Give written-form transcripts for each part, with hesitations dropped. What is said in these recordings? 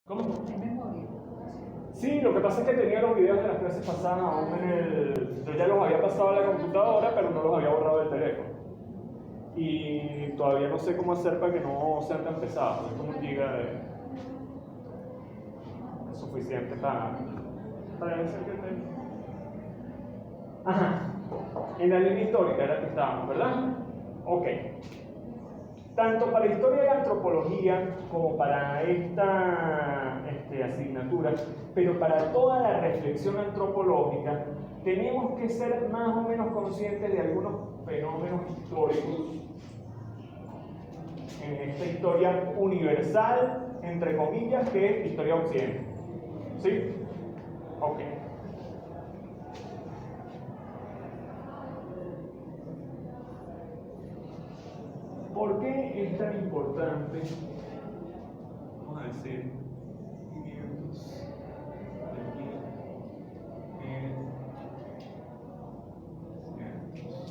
¿Cómo? ¿En memoria? Sí, lo que pasa es que tenía los videos de las clases pasadas aún en el... Yo ya los había pasado a la computadora, pero no los había borrado del teléfono. Y todavía no sé cómo hacer para que no sean tan pesados. Es como un giga de... Es suficiente para decir que te... Ajá. En la línea histórica era que estábamos, ¿verdad? Ok. Tanto para historia y antropología como para esta asignatura, pero para toda la reflexión antropológica, tenemos que ser más o menos conscientes de algunos fenómenos históricos en esta historia universal, entre comillas, que es historia occidental. ¿Sí? Ok. ¿Por qué es tan importante, vamos a decir, 500 de aquí en 500?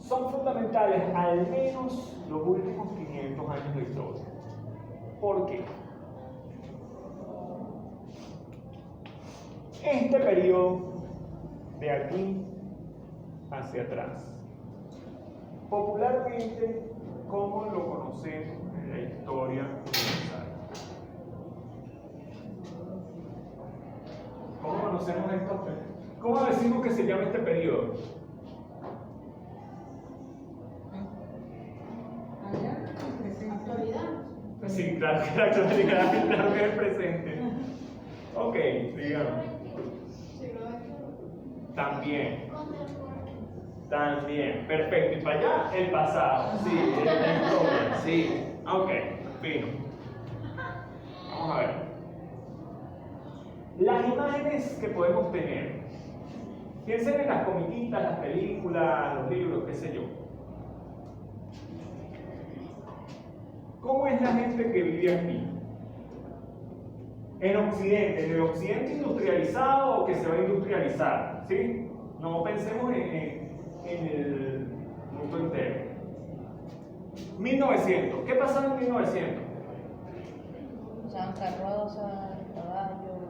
Son fundamentales al menos los últimos 500 años de historia. ¿Por qué? Este periodo de aquí hacia atrás, popularmente, ¿cómo lo conocemos en la historia universal? ¿Cómo conocemos esto? ¿Cómo decimos que se llama este periodo? Sí, claro que la actualidad, claro que es el presente. Ok, digamos. También, perfecto. Y para allá, el pasado. Sí, la historia. Sí, ok, fino. Vamos a ver. Las imágenes que podemos tener. Piensen en las comiquitas, las películas, los libros, qué sé yo. ¿Cómo es la gente que vive aquí? En Occidente, en el Occidente industrializado o que se va a industrializar, ¿sí? No pensemos en el mundo entero. 1900, ¿qué pasaba en 1900? Usaban carrozas, caballos.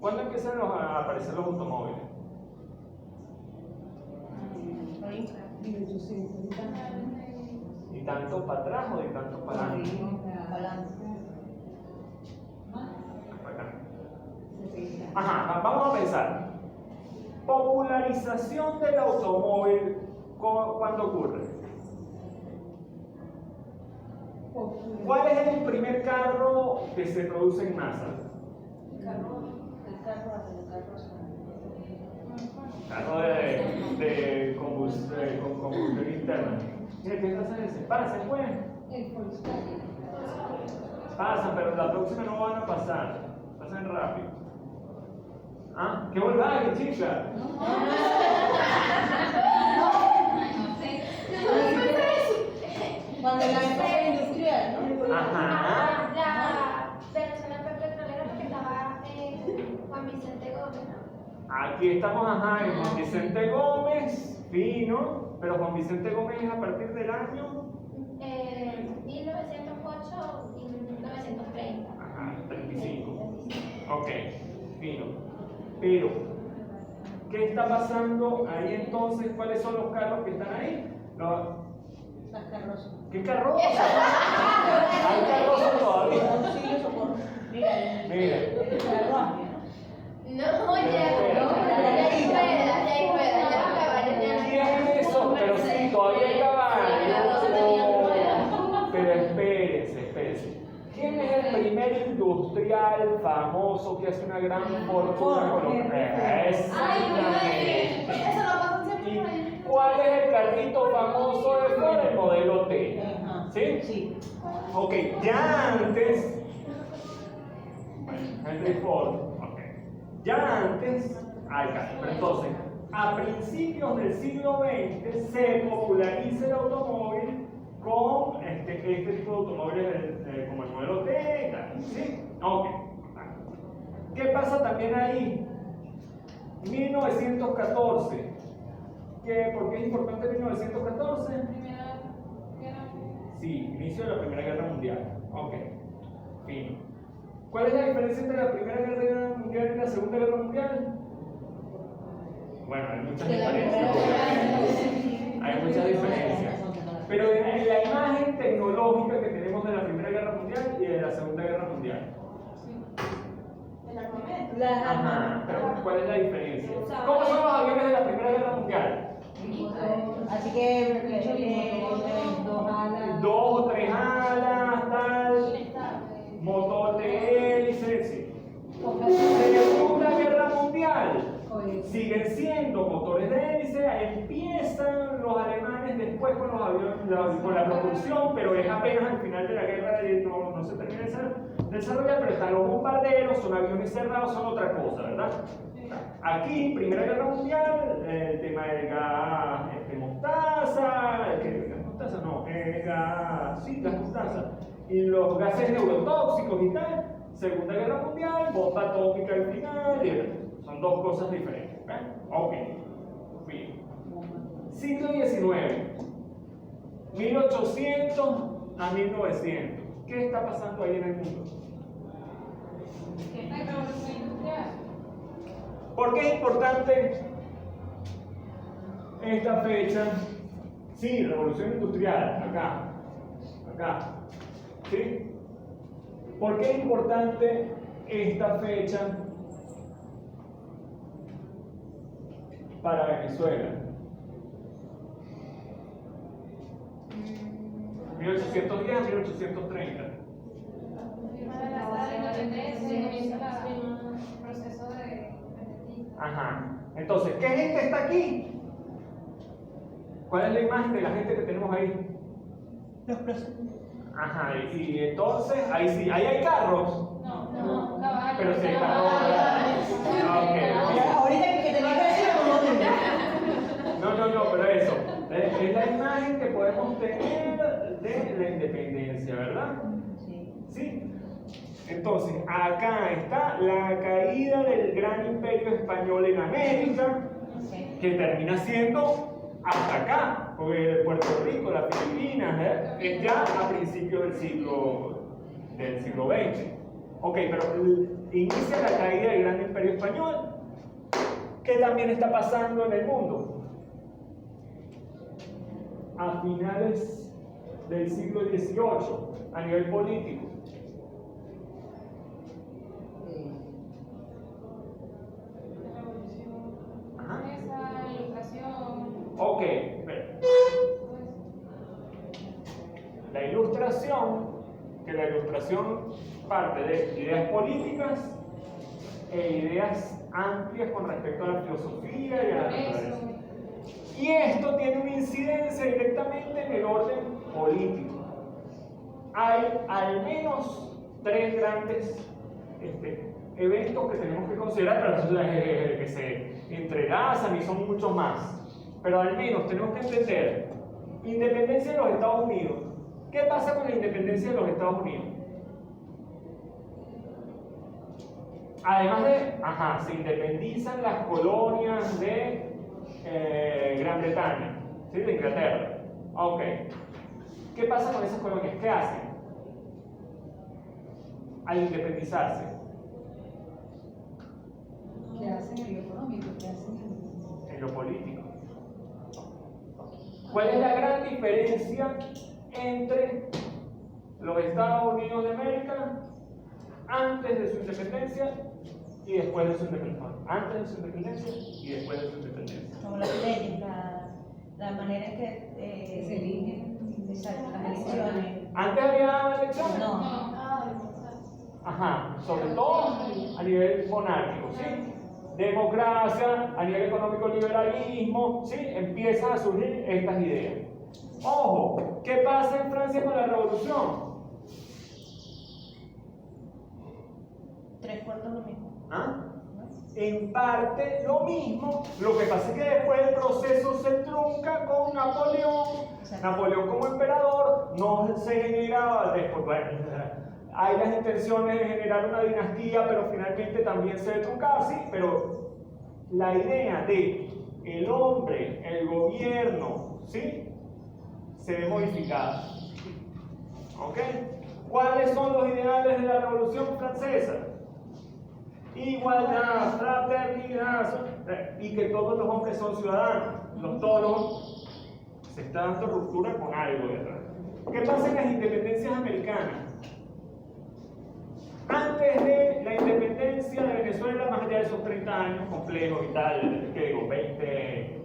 ¿Cuándo empiezan a aparecer los automóviles? 1800. ¿Y tanto para atrás o de tanto para adelante? Para acá. Ajá, vamos a pensar. Popularización del automóvil, ¿cuándo ocurre? ¿Cuál es el primer carro que se produce en masa? Carro de combustión interna. Mire, ¿qué pasa ese? Pasen, pues. El Volkswagen. Pasan, pero la próxima no van a pasar. Pasen rápido. ¿Ah? ¿Qué Volkswagen, chica? Cuando la época industrial, ¿no? Ajá. La Venezuela petrolera porque estaba Juan Vicente Gómez, ¿no? Aquí estamos, ajá, en Juan Vicente Gómez, fino, pero Juan Vicente Gómez es a partir del año 1908 y 1930. Ajá, 35. Ok, fino. Pero, ¿qué está pasando ahí entonces? ¿Cuáles son los carros que están ahí? Las carrozas. ¿Qué carroza? Hay carroza todavía. Auxilio, socorro. Mira. Mira. El carruaje, No, ya hay ruedas, ya los caballos ya. ¿Qué es eso? Pero sí, todavía hay caballos. Pero espérese. ¿Quién es el primer industrial famoso que hace una gran fortuna con los Exactamente. Eso lo pasa siempre por ahí. ¿Y cuál es el carrito famoso de Ford? El modelo T. ¿Sí? Sí. Ok, ya antes. Henry Ford. Ok. Ya antes. Pero entonces, a principios del siglo XX se populariza el automóvil con este tipo de automóviles como el modelo T y tal, ¿sí? Ok. ¿Qué pasa también ahí? 1914. ¿Por qué es importante 1914? Sí, inicio de la Primera Guerra Mundial. Ok, fino. ¿Cuál es la diferencia entre la Primera Guerra Mundial y la Segunda Guerra Mundial? Bueno, hay muchas diferencias. Hay muchas diferencias. Pero en la imagen tecnológica que tenemos de la Primera Guerra Mundial y de la Segunda Guerra Mundial. Ajá, pero ¿cuál es la diferencia? ¿Cómo son los aviones de la Primera Guerra Mundial? Así que Dos o tres alas, tal, motor de hélice, sí. Segunda Guerra Mundial, siguen siendo motores de hélice, empiezan los alemanes después con los aviones, con la propulsión, pero es apenas al final de la guerra, no se termina de desarrollar, pero están los bombarderos, son aviones cerrados, son otra cosa, ¿verdad? Aquí, Primera Guerra Mundial, el tema del gas mostaza, mostaza no, gas mostaza, y los gases neurotóxicos y tal. Segunda Guerra Mundial, bomba atómica al final, son dos cosas diferentes. Ok, bien. Siglo XIX, 1800 a 1900. ¿Qué está pasando ahí en el mundo? ¿Por qué es importante esta fecha? Sí, revolución industrial, acá, ¿sí? ¿Por qué es importante esta fecha para Venezuela? 1810 a 1830. Ajá. Entonces, ¿qué gente está aquí? ¿Cuál es la imagen de la gente que tenemos ahí? los procesos. Ajá, y entonces, ahí sí, ahí hay carros. No, caballos. Pero sí hay carros. Ok. Ahorita que tenía que decir No, pero eso. Es la imagen que podemos tener de la independencia, ¿verdad? Sí. Entonces, acá está la caída del gran imperio español en América, que termina siendo hasta acá, porque Puerto Rico, las Filipinas, es ya a principios del siglo XX. Ok, pero inicia la caída del gran imperio español. ¿Qué también está pasando en el mundo? A finales del siglo XVIII, a nivel político. Ok, la ilustración parte de ideas políticas e ideas amplias con respecto a la filosofía y a la naturaleza. Y esto tiene una incidencia directamente en el orden político. Hay al menos tres grandes eventos que tenemos que considerar, pero que se entrelazan y son muchos más. Pero al menos tenemos que entender independencia de los Estados Unidos. ¿Qué pasa con la independencia de los Estados Unidos? Además de, se independizan las colonias de Gran Bretaña, ¿sí? De Inglaterra. Ok. ¿Qué pasa con esas colonias? ¿Qué hacen? Al independizarse. ¿Qué hacen en lo económico? ¿Qué hacen en lo político? ¿Cuál es la gran diferencia entre los Estados Unidos de América antes de su independencia y después de su independencia? Antes de su independencia y después de su independencia. Como las leyes, la manera en que se eligen, las elecciones. ¿Antes había elecciones? No. Ajá, sobre todo a nivel monárquico, ¿sí? Democracia, a nivel económico, liberalismo, ¿sí? Empiezan a surgir estas ideas. Ojo, ¿qué pasa en Francia con la revolución? 3/4 lo mismo. ¿Ah? en parte lo mismo, lo que pasa es que después el proceso se trunca con Napoleón. Napoleón como emperador no se genera después, bueno, hay las intenciones de generar una dinastía, pero finalmente también se trunca, sí, pero la idea de el hombre, el gobierno, ¿sí? Se ve modificada. ¿Ok? ¿Cuáles son los ideales de la Revolución Francesa? Igualdad, fraternidad, y que todos los hombres son ciudadanos. Todos se está dando ruptura con algo, ¿verdad? ¿Qué pasa en las independencias americanas? Antes de la independencia de Venezuela, más allá de esos 30 años complejos y tal, ¿qué digo? 20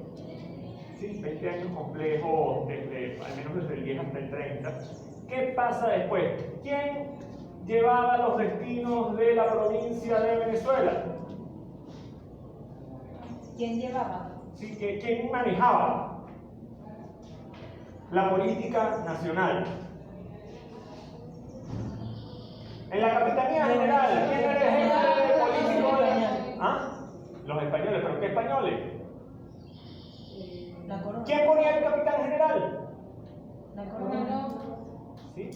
años complejos, al menos desde el 10 hasta el 30. ¿Qué pasa después? ¿Quién llevaba los destinos de la provincia de Venezuela? ¿Quién llevaba? Sí, ¿quién manejaba la política nacional? En la Capitanía General, ¿quién era el jefe político? ¿Ah? Los españoles, ¿pero qué españoles? La corona. ¿Quién ponía el capitán general? La corona. ¿Sí?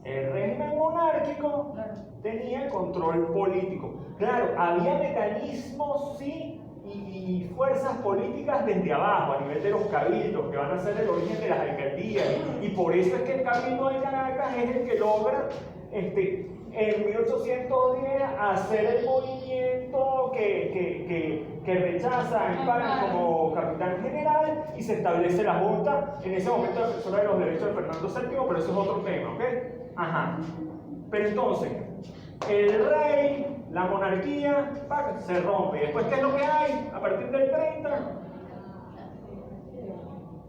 El régimen monárquico tenía el control político. Claro, había mecanismos, sí, y fuerzas políticas desde abajo, a nivel de los cabildos, que van a ser el origen de las alcaldías. Y por eso es que el Cabildo de Caracas es el que logra, en 1810, hacer el movimiento que rechaza a España como capitán general y se establece la Junta, en ese momento defensora de los derechos de Fernando VII, pero eso es otro tema, ¿ok? Ajá. Pero entonces, el rey, la monarquía, se rompe. Después, ¿qué es lo que hay? A partir del 30,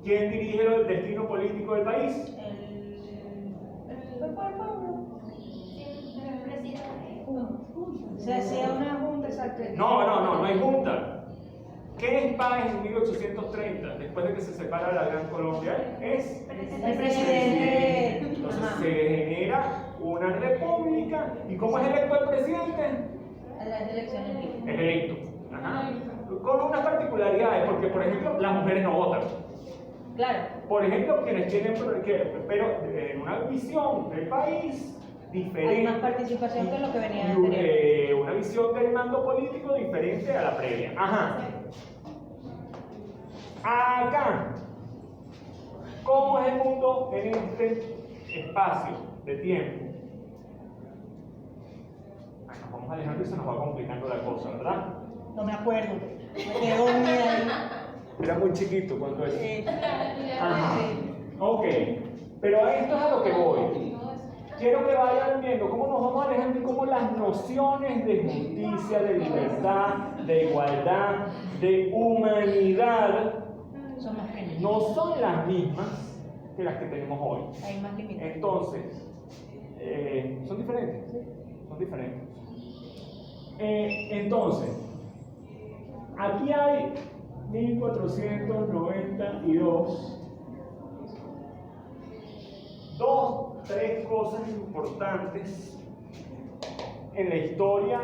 ¿quién dirige el destino político del país? El pueblo. El presidente. Se hacía una junta, exacto. No hay junta. ¿Qué es Páez en 1830? Después de que se separa la Gran Colombia, es El presidente. Entonces Ajá. se genera una república. ¿Y cómo es electo el presidente? A las elecciones libres. Es electo. Ajá. Con unas particularidades, porque por ejemplo las mujeres no votan. Claro. Por ejemplo, quienes tienen, pero en una visión del país diferente. Hay más participación que lo que venía anterior. Una visión del mando político diferente a la previa. Ajá. Acá, ¿cómo es el mundo en este espacio de tiempo? Nos vamos alejando y se nos va complicando la cosa, ¿verdad? No me acuerdo. Me quedé dormida ahí. Era muy chiquito cuando eso. Sí. Ajá. Ok, pero a esto es a lo que voy. Quiero que vayan viendo cómo nos vamos alejando y cómo las nociones de justicia, de libertad, de igualdad, de humanidad Son más pequeños. no son las mismas que las que tenemos hoy. Hay más límites. Entonces, son diferentes. Son diferentes. Entonces, aquí hay 1492. Tres cosas importantes en la historia,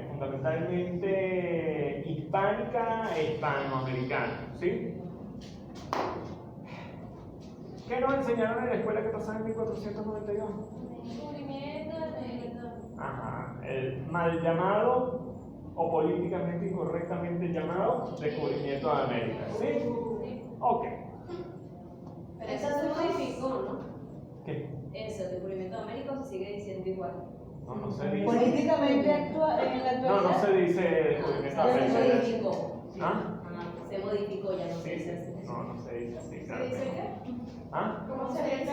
fundamentalmente hispánica e hispanoamericana, ¿sí? ¿Qué nos enseñaron en la escuela que pasaba en 1492? Descubrimiento de América. Ajá, el mal llamado o políticamente incorrectamente llamado descubrimiento de América, ¿sí? Ok. Pero eso se modificó, ¿no? ¿Qué? Eso, el descubrimiento de América se sigue diciendo igual. No se dice. Políticamente en la actualidad. No se dice descubrimiento de Se América. modificó. ¿Ah? Se modificó, ya no se Sí, dice así. no se dice así, claro. ¿Se dice que no. qué? ¿Ah? ¿Cómo se dice?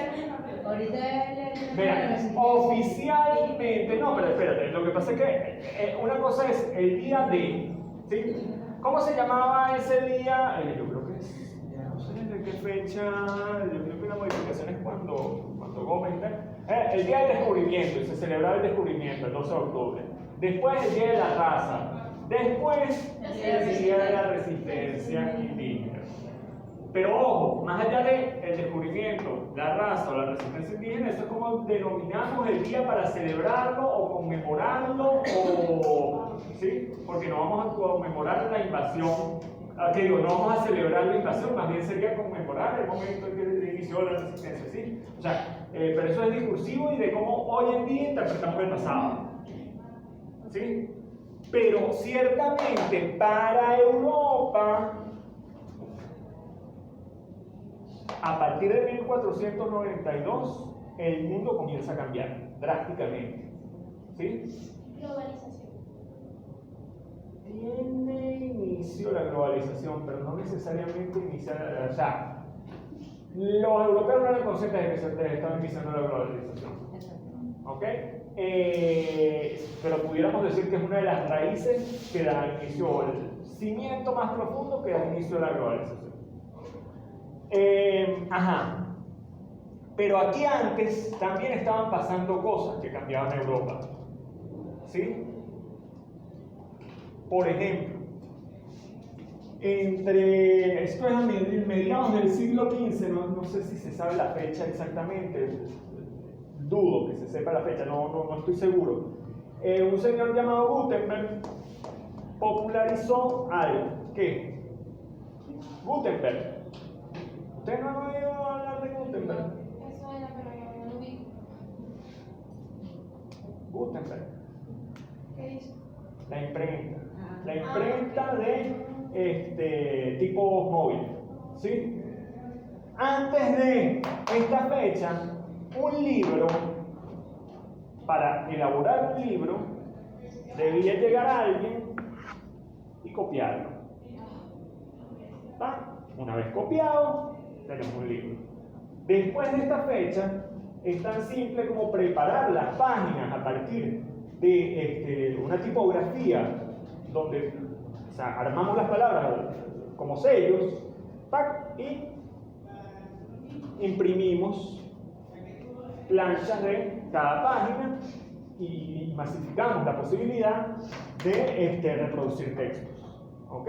Ahorita Mira, oficialmente, no, pero espérate, lo que pasa es que una cosa es el día de, ¿sí? ¿Cómo se llamaba ese día? Yo creo que no sé de qué fecha, yo creo que la modificación es cuando Gómez, el día del descubrimiento, y se celebraba el descubrimiento, el 12 de octubre. Después el día de la raza. Después el día de la resistencia indígena. Pero ojo, más allá del descubrimiento, la raza o la resistencia indígena, eso es como denominamos el día para celebrarlo o conmemorarlo, ¿sí? Porque no vamos a conmemorar la invasión, que digo, no vamos a celebrar la invasión, más bien sería conmemorar el momento en que se inició la resistencia, ¿sí? O sea, pero eso es discursivo y de cómo hoy en día interpretamos el pasado, ¿sí? Pero ciertamente para Europa, a partir de 1492, el mundo comienza a cambiar drásticamente, ¿sí? Globalización. Tiene inicio la globalización, pero no necesariamente inicia, o sea, los europeos no eran conscientes de que se estaba iniciando la globalización, ¿ok? Pero pudiéramos decir que es una de las raíces que da inicio, el cimiento más profundo que da inicio a la globalización. Pero aquí antes también estaban pasando cosas que cambiaban Europa, ¿sí? Por ejemplo, esto es a mediados del siglo XV, no sé si se sabe la fecha exactamente, dudo que se sepa la fecha, no estoy seguro. Un señor llamado Gutenberg popularizó algo. ¿Qué? Gutenberg. ¿Ustedes no han oído hablar de Gutenberg? Eso era, pero yo no lo vi. Gutenberg. ¿Qué hizo? La imprenta. La imprenta de tipo móvil. ¿Sí? Antes de esta fecha, un libro, para elaborar un libro, debía llegar a alguien y copiarlo. Una vez copiado, tenemos un libro. Después de esta fecha, es tan simple como preparar las páginas a partir de una tipografía donde, o sea, armamos las palabras como sellos, y imprimimos planchas de cada página y masificamos la posibilidad de reproducir textos. ¿Ok?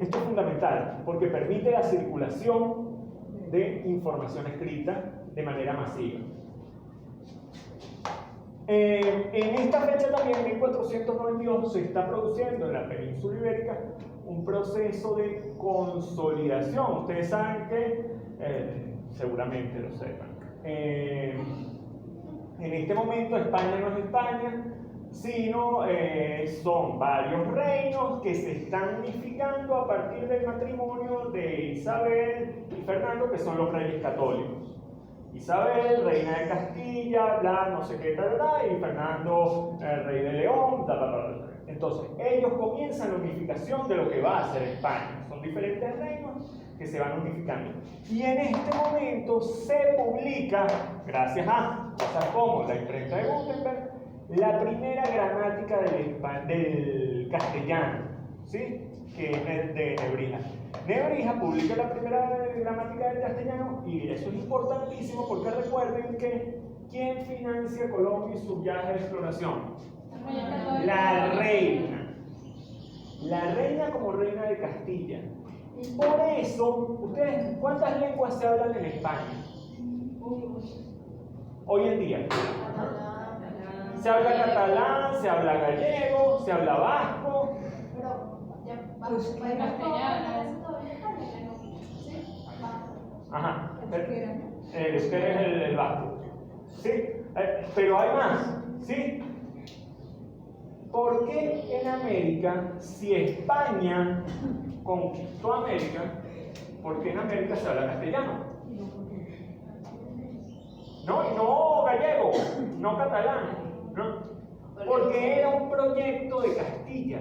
Esto es fundamental porque permite la circulación de información escrita de manera masiva. En esta fecha también, en 1492, se está produciendo en la península ibérica un proceso de consolidación. Ustedes saben que, seguramente lo sepan, en este momento España no es España, sino son varios reinos que se están unificando a partir del matrimonio de Isabel y Fernando, que son los reyes católicos. Isabel, reina de Castilla, bla, no sé qué, tal, y Fernando, rey de León, bla, bla, bla. Entonces, ellos comienzan la unificación de lo que va a ser España. Son diferentes reinos que se van unificando. Y en este momento se publica, gracias a cosas como la imprenta de Gutenberg, la primera gramática del castellano, ¿sí? Que es de Nebrija. Nebrija publica la primera gramática del castellano y eso es importantísimo porque recuerden que ¿quién financia Colombia y su viaje de exploración? La reina. La reina como reina de Castilla. Y por eso, ¿ustedes cuántas lenguas se hablan en España? Hoy en día. Se habla catalán, se habla gallego, se habla vasco. Pero castellano. Ajá. El euskera es el vasco. ¿Sí? Pero hay más. ¿Sí? ¿Por qué en América, si España conquistó América, por qué en América se habla castellano? No gallego, no catalán, ¿no? Porque era un proyecto de Castilla.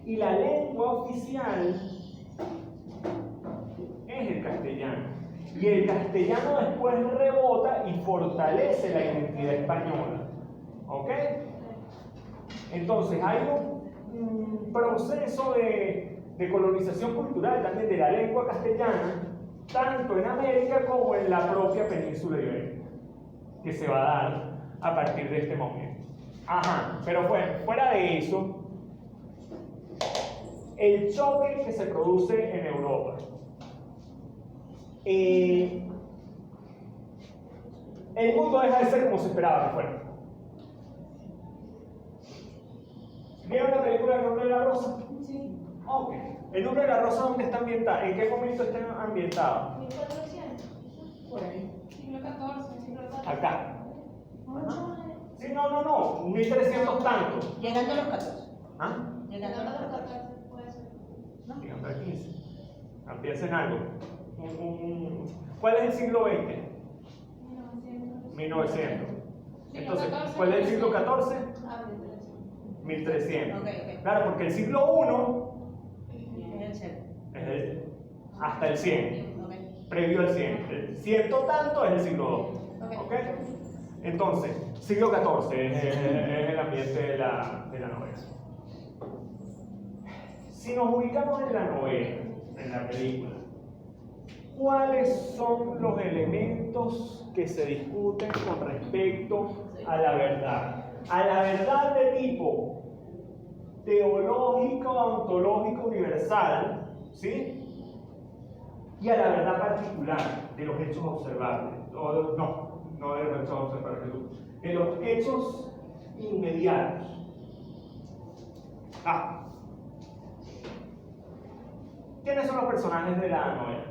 Y la lengua oficial es el castellano. Y el castellano después rebota y fortalece la identidad española. ¿Ok? Entonces hay un proceso de colonización cultural también de la lengua castellana, tanto en América como en la propia península ibérica, que se va a dar a partir de este momento. Ajá, pero fuera de eso, el choque que se produce en Europa. El mundo deja de ser como se esperaba que fuera. ¿Vieron la película El nombre de la rosa? Sí. Ok. ¿El nombre de la rosa dónde está ambientada? ¿En qué momento está ambientado? 1400. Por ahí. Siglo XIV, siglo XIV. Acá. Mucho. Sí, no. 1300 tanto. Llegando a los 14. ¿Ah? Llegando a los 14. 14, puede ser. Llegando al 15. Piensa en algo. ¿Cuál es el siglo XX? 1900. Entonces, ¿cuál es el siglo XIV? 1300. Ok. Claro, porque el siglo I Es el cero. es hasta el 100, Ok. previo al 100. El ciento tanto es el siglo II. ¿Ok? Entonces, siglo XIV es el ambiente de la novela. Si nos ubicamos en la novela, en la película, ¿cuáles son los elementos que se discuten con respecto a la verdad? A la verdad de tipo teológico, ontológico, universal, ¿sí? Y a la verdad particular de los hechos observables. No de los hechos observables, de los hechos inmediatos. ¿Quiénes son los personajes de la novela?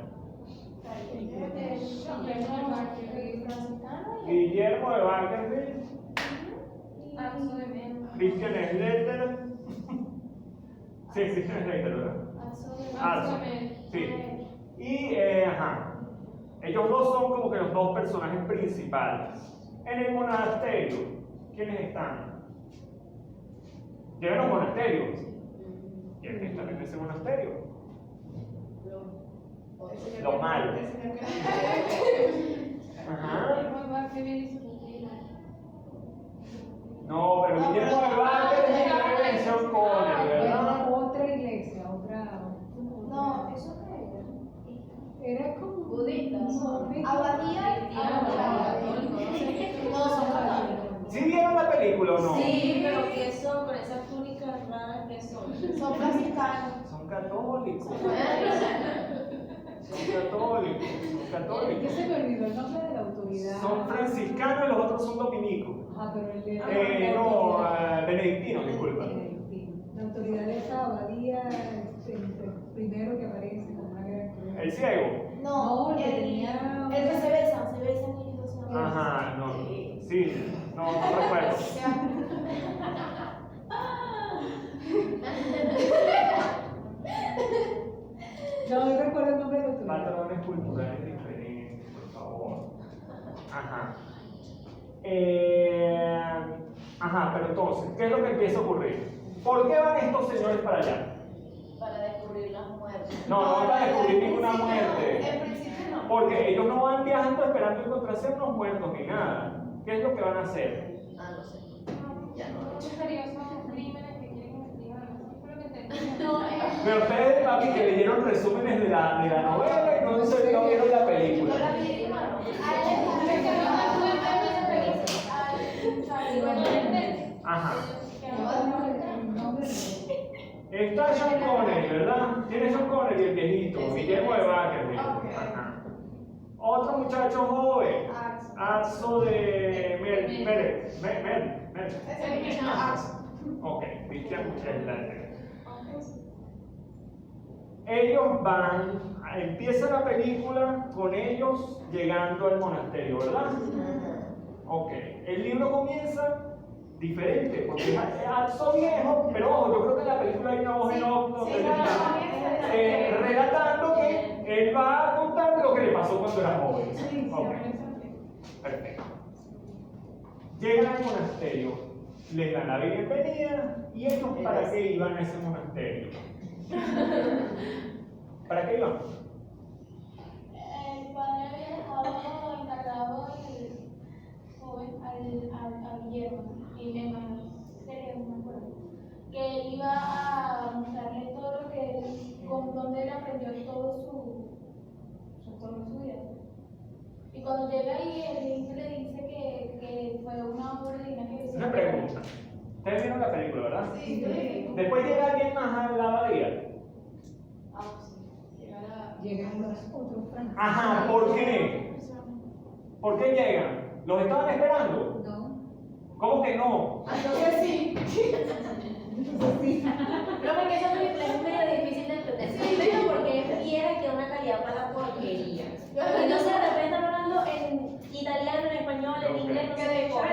Guillermo de Baskerville, Christian Slater. Sí, Christian Slater, ¿verdad? Sí. Y, ellos dos son como que los dos personajes principales. En el monasterio, ¿quiénes están? Llegan a un monasterio. ¿Quiénes están en ese monasterio? Los malos. No, pero Guillermo de Baskerville es Sean Connery, ¿verdad? Otra iglesia, otra. No, eso qué Era como. Budistas. Abadía. No, son católicos. ¿Sí vieron la película o no? Sí, pero ¿qué son? Con esas túnicas raras, ¿qué son? Son franciscanos. Son católicos. Son católicos. ¿Qué se me olvidó el nombre de la autoridad? Son franciscanos y los otros son dominicos. Pero el de. Benedictinos, disculpa. Benedictino. La autoridad de esa abadía, el primero que aparece con una gran cruz. El ciego. No, No, el que tenía. el que se besan y no se besan. Ajá, no. Sí, no recuerdo. No recuerdo el nombre de la autoridad. Patrones culturales diferentes, por favor. Pero entonces, ¿qué es lo que empieza a ocurrir? ¿Por qué van estos señores para allá? Para descubrir las muertes. No van a descubrir ninguna muerte. En principio no. Porque ellos no van viajando esperando encontrarse unos muertos ni nada. ¿Qué es lo que van a hacer? No sé. Ya no. Misteriosos crímenes que quieren investigar. Eso fue lo que entendí. No, Pero ustedes, papi, que leyeron resúmenes de la novela y no vieron la película. no la vi, hermano. Está Sean Connery, ¿verdad? ¿Quién es Sean Connery? El viejito, Guillermo de Baskerville. Otro muchacho joven, Axo de Mel. Ok, Christian Slater. Ellos empieza la película con ellos llegando al monasterio, ¿verdad? Ok, el libro comienza diferente, porque es Axo viejo, pero ojo, yo creo que en la película hay una voz en off donde él está relatando que él va a contar lo que le pasó cuando era joven. Ok, perfecto. Llegan al monasterio, les dan la bienvenida, y ellos ¿para qué iban a ese monasterio? ¿Para qué iban? El padre había dejado encargado al joven, al Guillermo, y me imagino que no me acuerdo, que él iba a mostrarle todo lo que él, con donde él aprendió todo su vida. Y cuando llega ahí, el niño le dice que fue una obra divina que Una pregunta. Ustedes vieron la película, ¿verdad? Sí, Después llega alguien más a la abadía. llegan los otros franceses. Ajá, ¿por qué? ¿Por qué llegan? ¿Los estaban esperando? No. ¿Cómo que no? Entonces sí. Entonces sí. No, porque esa película es medio difícil de entender. Primero porque es vieja que una calidad para la porquería. Y entonces de repente están hablando en italiano, en español, en inglés, no sé qué cosa.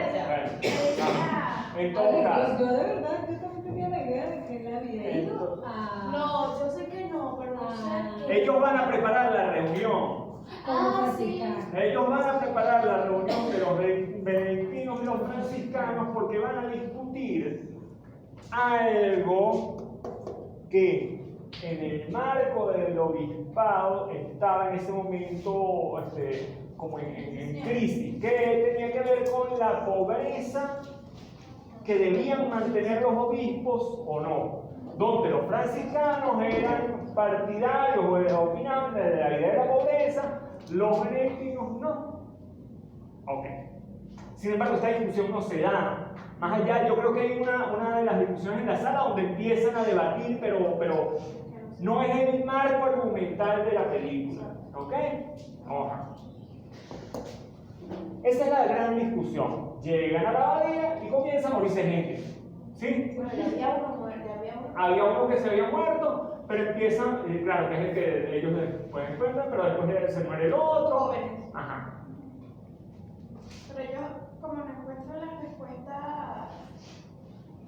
En todo caso. Yo de verdad, yo también tenía la idea de que él había ido a... No, yo sé que no, pero no sé qué. Ellos van a preparar la reunión. como sí. franciscano. Ellos van a preparar la reunión de los benedictinos y los franciscanos porque van a discutir algo que en el marco del obispado estaba en ese momento como en crisis, que tenía que ver con la pobreza que debían mantener los obispos o no, donde los franciscanos eran partidarios o opinaban de la idea de la pobreza, los benedictinos no. Ok. Sin embargo, esta discusión no se da. Más allá, yo creo que hay una de las discusiones en la sala donde empiezan a debatir, pero no es el marco argumental de la película. ¿Ok? Ojalá. Esa es la gran discusión. Llegan a la abadía y comienza a morirse gente. ¿Sí? Bueno, ya había uno muerto, Había uno que se había muerto, pero empiezan, claro, que es el que ellos después encuentran, pero después se muere el otro. jóvenes. Ajá. Pero yo, como no encuentro la respuesta,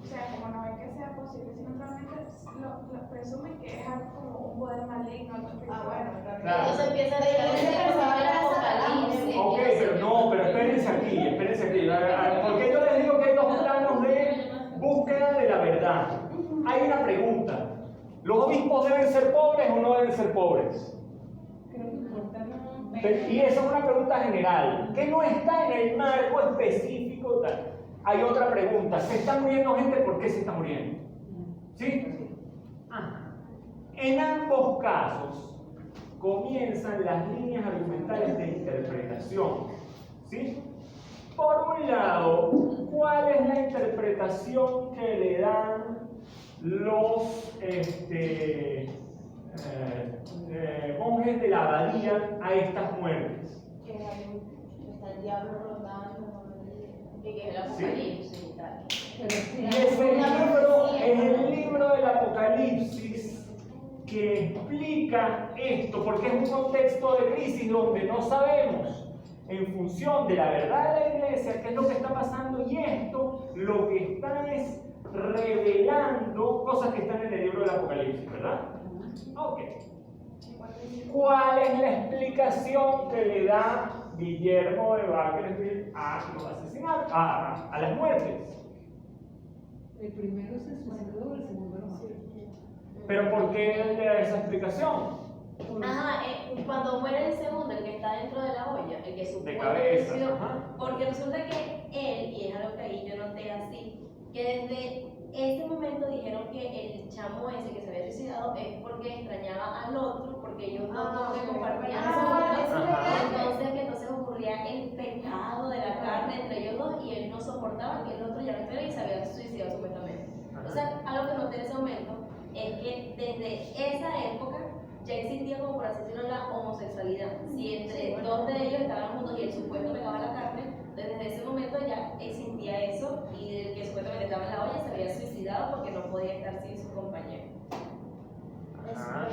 o sea, como no ven que sea posible, sino realmente lo presumen que es algo como un poder maligno, algo espiritual. Claro. Entonces empieza a llegar el apocalipsis. Ok, pero espérense aquí. Porque yo les digo que hay dos planos de búsqueda de la verdad. Hay una pregunta. ¿Los obispos deben ser pobres o no deben ser pobres? Creo que importa Y esa es una pregunta general, que no está en el marco específico. Hay otra pregunta. ¿Se está muriendo gente? ¿Por qué se está muriendo? ¿Sí? En ambos casos comienzan las líneas argumentales de interpretación. ¿Sí? Por un lado, ¿cuál es la interpretación que le dan los monjes de la abadía a estas muertes? Que está el diablo rondando y que es el apocalipsis y tal. Y ese libro es el libro del Apocalipsis que explica esto, porque es un contexto de crisis donde no sabemos, en función de la verdad de la iglesia, qué es lo que está pasando, y esto lo que está es revelando cosas que están en el libro del Apocalipsis, ¿verdad? Ok. ¿Cuál es la explicación que le da Guillermo de Wackersville a los asesinatos, a las muertes? El primero se suicidó, el segundo no. ¿Pero por qué él le da esa explicación? Ajá, cuando muere el segundo, el que está dentro de la olla, el que De cabeza, supuestamente ajá. porque resulta que él, y es algo que ahí yo noté así, que desde este momento dijeron que el chamo ese que se había suicidado es porque extrañaba al otro, porque ellos dos como que compartían entonces ocurría el pecado de la carne entre ellos dos y él no soportaba que el otro ya no estuviera y se había suicidado supuestamente. O sea, algo que noté en ese momento es que desde esa época ya existía, como por así decirlo, la homosexualidad. Si entre dos de ellos estaban juntos y el supuesto pecado de la carne, desde ese momento ya existía eso y el que supuestamente estaba en la olla se había suicidado porque no podía estar sin su compañero. Ajá.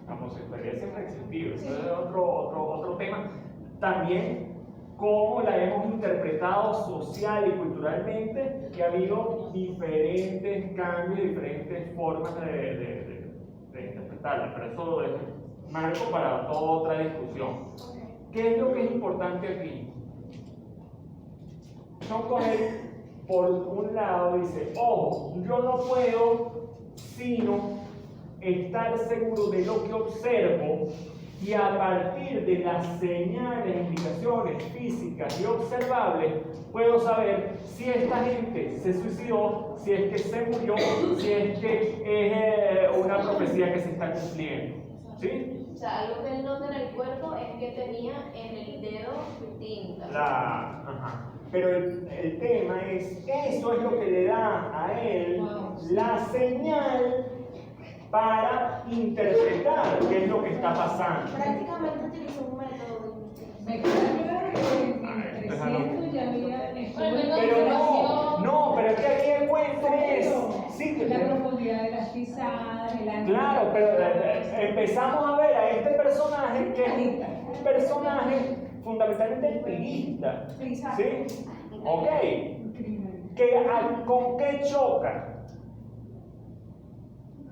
La homosexualidad siempre ha existido, eso es otro tema. También cómo la hemos interpretado social y culturalmente, que ha habido diferentes cambios, diferentes formas de interpretarla, pero eso es marco para toda otra discusión. ¿Qué es lo que es importante aquí? John Connell, por un lado, dice, ojo, yo no puedo sino estar seguro de lo que observo y a partir de las señales, indicaciones físicas y observables, puedo saber si esta gente se suicidó, si es que se murió, si es que es una profecía que se está cumpliendo. ¿Sí? O sea, algo que él nota en el cuerpo es que tenía en el dedo tinta. Ajá. Pero el tema es, eso es lo que le da a él la señal para interpretar qué es lo que está pasando. Prácticamente utilizó un método de investigación. Me queda claro que en 300 ya había Pero no, pero es que aquí el cuento es. Sí, la profundidad de las pisadas, el ángulo. claro, pero empezamos a ver a este personaje que es un personaje fundamentalmente empirista. ¿Sí? Ok. ¿Con qué choca?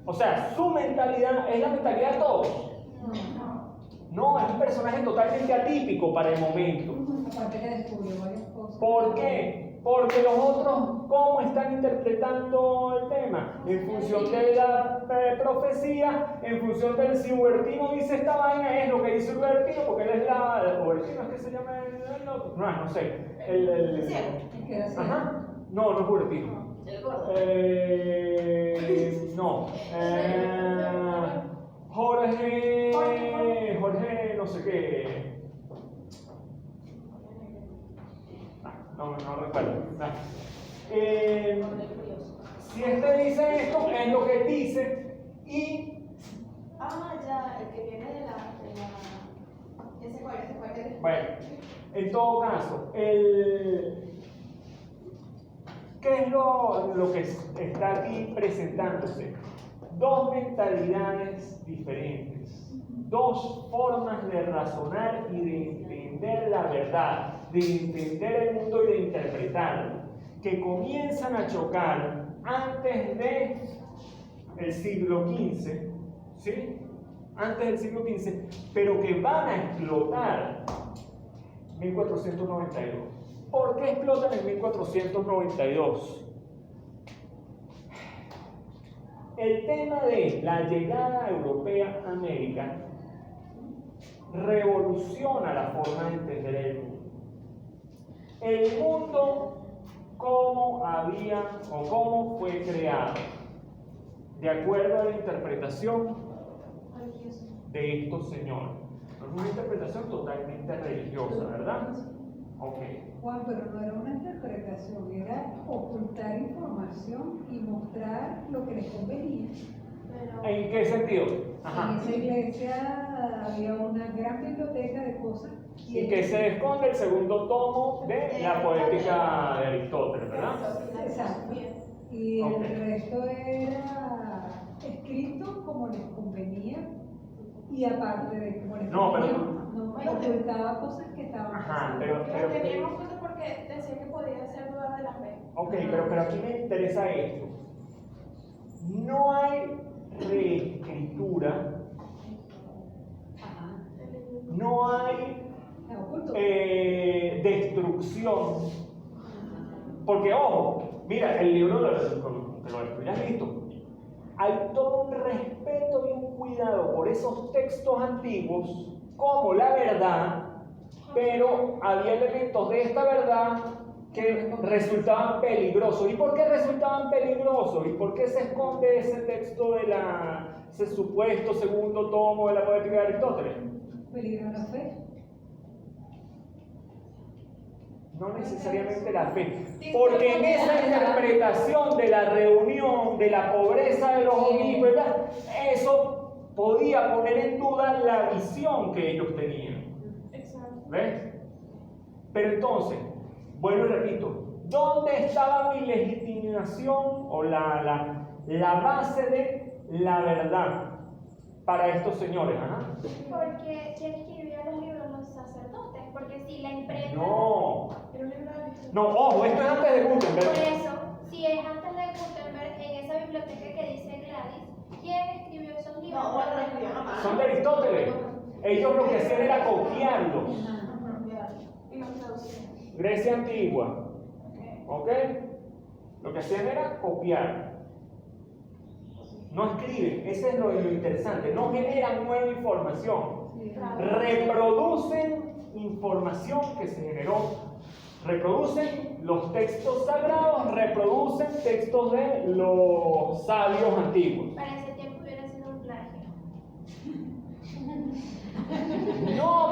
O sea, su mentalidad es la mentalidad de todos. No, es un personaje totalmente atípico para el momento. Aparte que descubrió varias cosas. ¿Por qué? Porque los otros, ¿cómo están interpretando el tema? En función de la profecía, en función del si Hubertino dice esta vaina, es lo que dice Hubertino, porque él es la. ¿Hubertino es que se llama el otro? No sé. Ajá. No, no es Hubertino. El gordo. No. Jorge, no sé qué. No recuerdo. Si este dice esto, es lo que dice y. Ya, el que viene de la ese cual. Bueno, en todo caso, ¿qué es lo que está aquí presentándose? Dos mentalidades diferentes, dos formas de razonar y de entender la verdad, de entender el mundo y de interpretarlo, que comienzan a chocar antes del siglo XV, ¿sí? Antes del siglo XV, pero que van a explotar en 1492. ¿Por qué explotan en 1492? El tema de la llegada europea a América revoluciona la forma de entender el mundo. El mundo, cómo fue creado, de acuerdo a la interpretación de estos señores. No es una interpretación totalmente religiosa, ¿verdad? Ok. Juan, pero no era una interpretación, era ocultar información y mostrar lo que les convenía. ¿En qué sentido? Ajá. En esa iglesia había una gran biblioteca de cosas. Y que se esconde el segundo tomo de la poética de Aristóteles, ¿verdad? Exacto. Y el resto era escrito como les convenía y aparte de como les convenía, ocultaba cosas que estaban pasando. Pero teníamos cuenta porque decía que podía ser dudar de la fe. Ok, pero aquí me interesa esto. No hay reescritura, no hay destrucción, porque ojo, mira, el libro lo has visto. Hay todo un respeto y un cuidado por esos textos antiguos como la verdad, pero había elementos de esta verdad que resultaban peligrosos. ¿Y por qué resultaban peligrosos? ¿Y por qué se esconde ese texto de ese supuesto segundo tomo de la poética de Aristóteles? ¿Peligro la fe? No necesariamente la fe, porque en esa interpretación de la reunión, de la pobreza de los obispos, eso podía poner en duda la visión que ellos tenían. ¿Ves? Pero entonces, vuelvo y repito, ¿dónde estaba mi legitimación o la base de la verdad para estos señores? ¿Ah? Porque ¿quién escribía los libros? Los sacerdotes. Porque si la imprenta. No, ojo, esto es antes de Gutenberg. Por eso, si es antes de Gutenberg, en esa biblioteca que dice Gladys, ¿quién escribió esos libros? No, bueno, escribió a mano. Son de Aristóteles. Ellos lo que hacían era copiarlos. Y los traducían. Grecia antigua. ¿Ok? Lo que hacían era copiar. No escriben, ese es lo interesante. No generan nueva información. Reproducen información que se generó. Reproducen los textos sagrados, reproducen textos de los sabios antiguos. Para ese tiempo hubiera sido un plagio.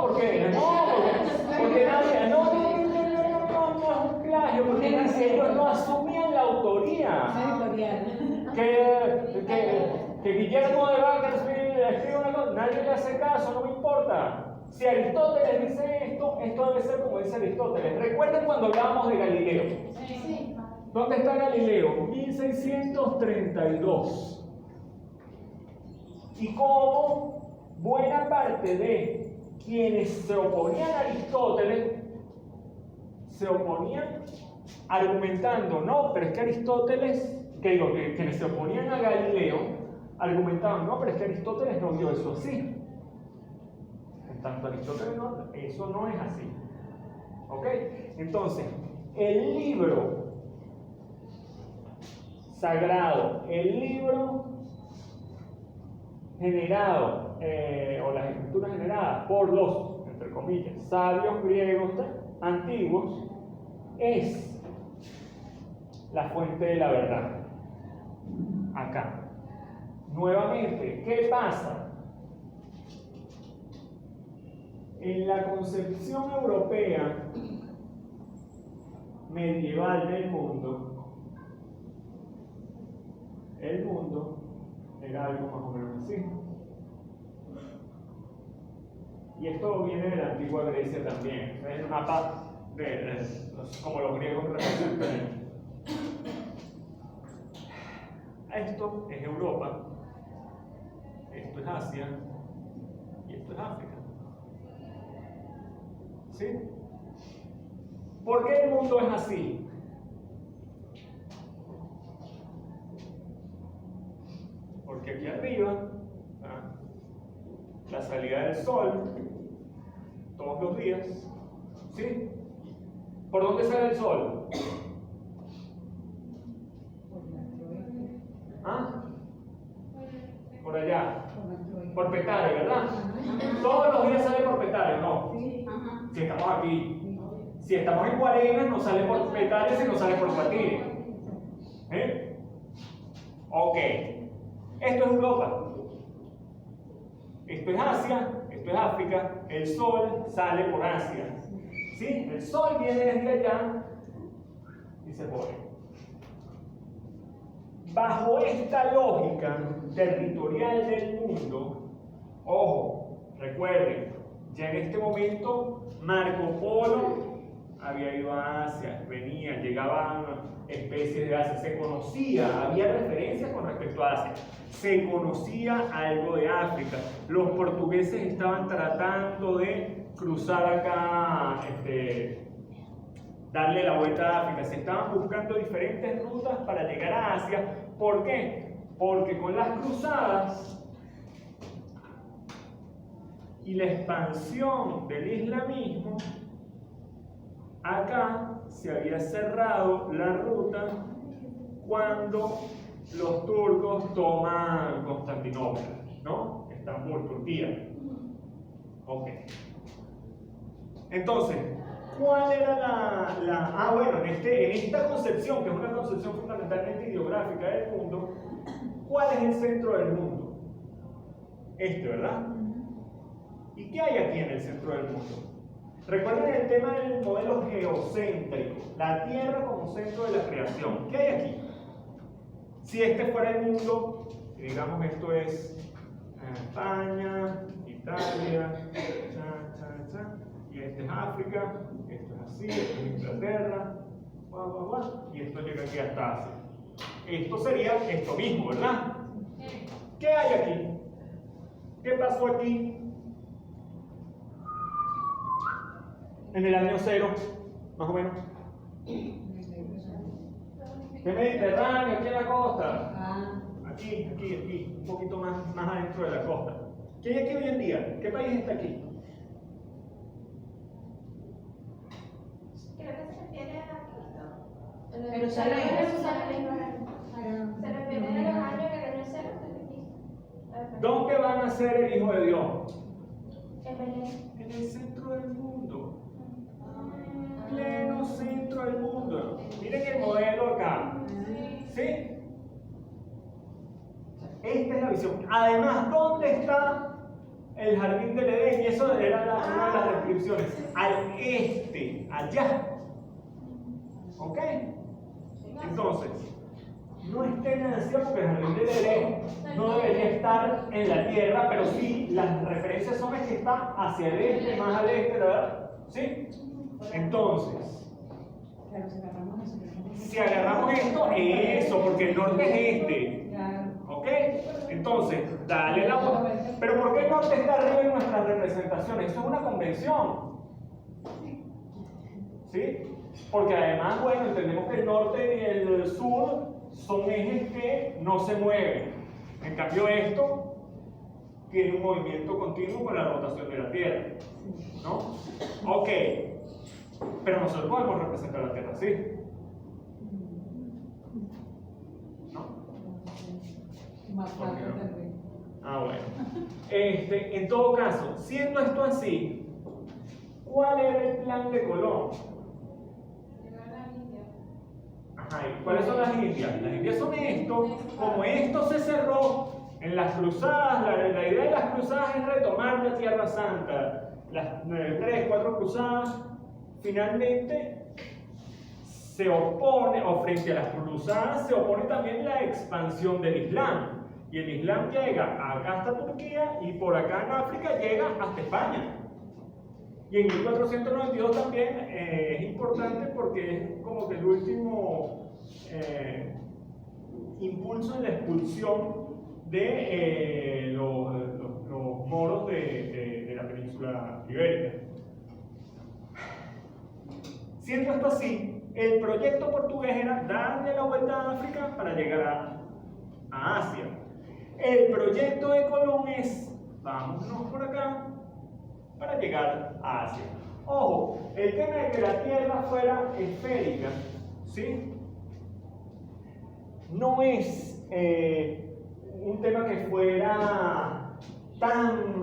Porque nadie, no es un plagio, porque ellos no asumían la autoría. Que Guillermo de Bakersfield escribe una cosa, nadie le hace caso, no me importa. Si Aristóteles dice esto, esto debe ser como dice Aristóteles. Recuerden cuando hablábamos de Galileo. Sí. ¿Dónde está Galileo? 1632. Y como buena parte de quienes se oponían a Aristóteles, se oponían argumentando, no, pero es que Aristóteles, que quienes se oponían a Galileo, argumentaban, no, pero es que Aristóteles no vio eso así. En tanto Aristóteles no, eso no es así. ¿Ok? Entonces, el libro sagrado, el libro generado, o las escrituras generadas por los, entre comillas, sabios griegos antiguos, es la fuente de la verdad. Acá. Nuevamente, ¿qué pasa? En la concepción europea medieval del mundo, el mundo era algo más o menos así. Y esto viene de la antigua Grecia también. Es un mapa como los griegos representan. Esto es Europa, esto es Asia y esto es África. ¿Sí? ¿Por qué el mundo es así? Porque aquí arriba, la salida del sol, todos los días, ¿sí? ¿Por dónde sale el sol? ¿Ah? Por allá. Por Petare, ¿verdad? Todos los días sale por Petare, ¿no? Si estamos aquí. Si estamos en Guarenas, no sale por Petare, sino sale por Guatire. ¿Eh? Ok. Esto es Europa. Esto es Asia, esto es África. El sol sale por Asia. ¿Sí? El sol viene desde allá y se pone. Bajo esta lógica territorial del mundo, ojo, recuerden, ya en este momento Marco Polo había ido a Asia, venía, llegaban especies de Asia, se conocía, había referencias con respecto a Asia, se conocía algo de África, los portugueses estaban tratando de cruzar acá, darle la vuelta a África, se estaban buscando diferentes rutas para llegar a Asia. ¿Por qué? Porque con las cruzadas y la expansión del islamismo, acá se había cerrado la ruta cuando los turcos toman Constantinopla, ¿no? Estambul, Turquía. Ok. Entonces, ¿cuál era bueno, en esta concepción, que es una concepción fundamentalmente ideográfica del mundo, ¿cuál es el centro del mundo? ¿Verdad? ¿Y qué hay aquí en el centro del mundo? Recuerden el tema del modelo geocéntrico, la Tierra como centro de la creación. ¿Qué hay aquí? Si este fuera el mundo, digamos esto es España, Italia, y este es África, esto es así, esto es Inglaterra, y esto llega aquí hasta Asia. Esto sería esto mismo, ¿verdad? ¿Qué hay aquí? ¿Qué pasó aquí en el año 0, más o menos? ¿Qué Mediterráneo? ¿Aquí en la costa? Aquí, un poquito más adentro de la costa. ¿Qué hay aquí hoy en día? ¿Qué país está aquí? Creo que se refiere a Jerusalén. Se refiere a los años que el año 0 de Cristo. ¿Dónde va a nacer el Hijo de Dios? En Belén. En el centro del mundo. Pleno centro del mundo. Miren el modelo acá. ¿Sí? Esta es la visión. Además, ¿dónde está el jardín del Edén? Y eso era una de las descripciones. Al este, allá. ¿Ok? Entonces, no es tenacia porque el jardín del Edén no debería estar en la Tierra, pero sí, las referencias son es que está hacia el este, más al este, ¿verdad? ¿Sí? Entonces, Claro, si agarramos esto, eso, porque el norte es este. Claro. ¿Ok? Entonces, dale la vuelta. Pero ¿por qué el norte está arriba en nuestras representaciones? Eso es una convención. ¿Sí? Porque además, bueno, entendemos que el norte y el sur son ejes que no se mueven. En cambio, esto tiene un movimiento continuo con la rotación de la Tierra. ¿No? Ok. Pero nosotros podemos representar la Tierra así. Más tarde también. Ah, bueno. En todo caso, siendo esto así, ¿cuál era el plan de Colón? Llegar a la India. Ajá, ¿y cuáles son las Indias? Las Indias son esto. Como esto se cerró en las cruzadas, la idea de las cruzadas es retomar la Tierra Santa. Las 3, 4 cruzadas, finalmente se opone, o frente a las cruzadas, se opone también la expansión del Islam. Y el Islam llega acá hasta Turquía y por acá en África llega hasta España. Y en 1492 también es importante porque es como que el último impulso en la expulsión de los moros de la península ibérica. Siendo esto así, el proyecto portugués era darle la vuelta a África para llegar a Asia. El proyecto de Colón es, vámonos por acá, para llegar a Asia. Ojo, el tema de que la Tierra fuera esférica, ¿sí? No es un tema que fuera tan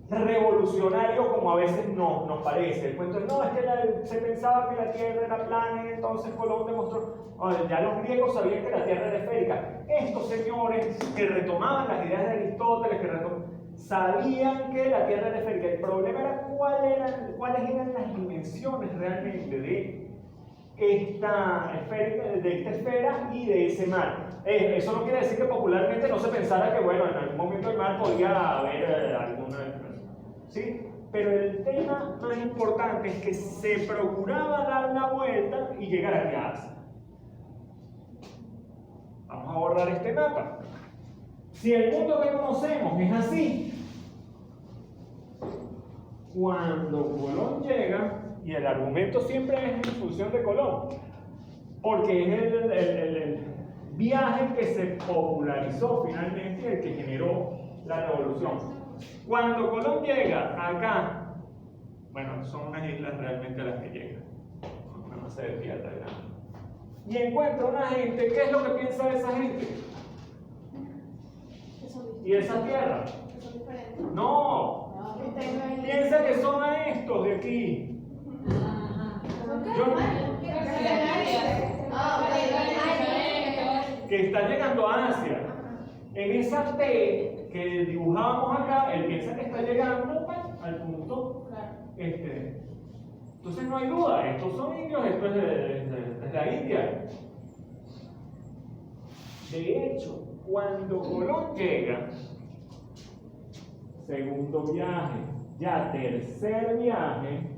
revolucionario como a veces nos parece. El cuento es, no, es que se pensaba que la Tierra era plana y entonces Colón demostró. Ya los griegos sabían que la Tierra era esférica. Estos señores que retomaban las ideas de Aristóteles, sabían que la Tierra era esférica. El problema era cuáles eran las dimensiones realmente de esta esfera y de ese mar. Eso no quiere decir que popularmente no se pensara que, bueno, en algún momento el mar podía haber alguna diferencia, ¿sí? Pero el tema más importante es que se procuraba dar la vuelta y llegar aquí a Asia. Vamos a borrar este mapa. Si el mundo que conocemos es así, cuando Colón llega, y el argumento siempre es en función de Colón, porque es el viaje que se popularizó finalmente y el que generó la revolución. Cuando Colón llega acá, bueno, son unas islas realmente a las que llega, una masa de tierra grande, y encuentra una gente. ¿Qué es lo que piensa de esa gente? ¿Y esa tierra? No, piensa que son a estos de aquí. Que está llegando a Asia. En esa T que dibujábamos acá, él piensa que está llegando al punto. Entonces no hay duda, estos son indios, esto es la India. De hecho, cuando Colón llega, segundo viaje, ya tercer viaje,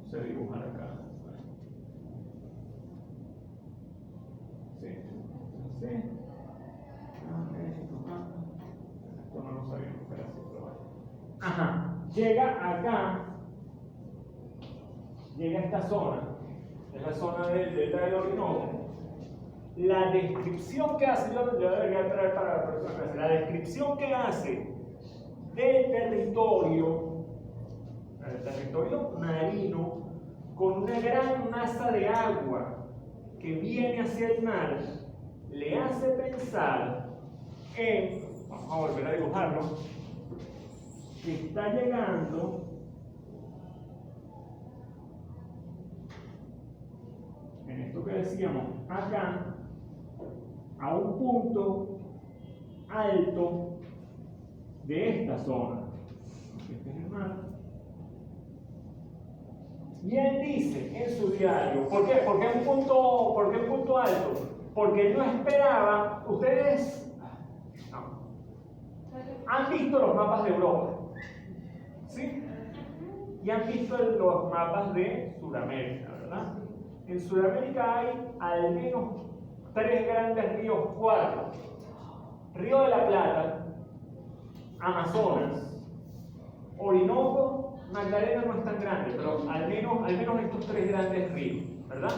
se dibuja acá. Sí. Esto no lo sabíamos, pero así, pero bueno. Ajá. Llega acá, llega a esta zona, es la zona del delta del Orinoco. La descripción que hace, yo debería traer para la próxima clase, la descripción que hace del territorio marino, con una gran masa de agua que viene hacia el mar, le hace pensar en, vamos a volver a dibujarlo, que está llegando en esto que decíamos acá a un punto alto de esta zona. Este es el mar. Y él dice en su diario, ¿por qué un punto alto? porque él no esperaba. Ustedes han visto los mapas de Europa, ¿sí? Y han visto los mapas de Sudamérica, ¿verdad? En Sudamérica hay al menos 3 grandes ríos, 4. Río de la Plata, Amazonas, Orinoco, Magdalena no es tan grande, pero al menos estos 3 grandes ríos, ¿verdad?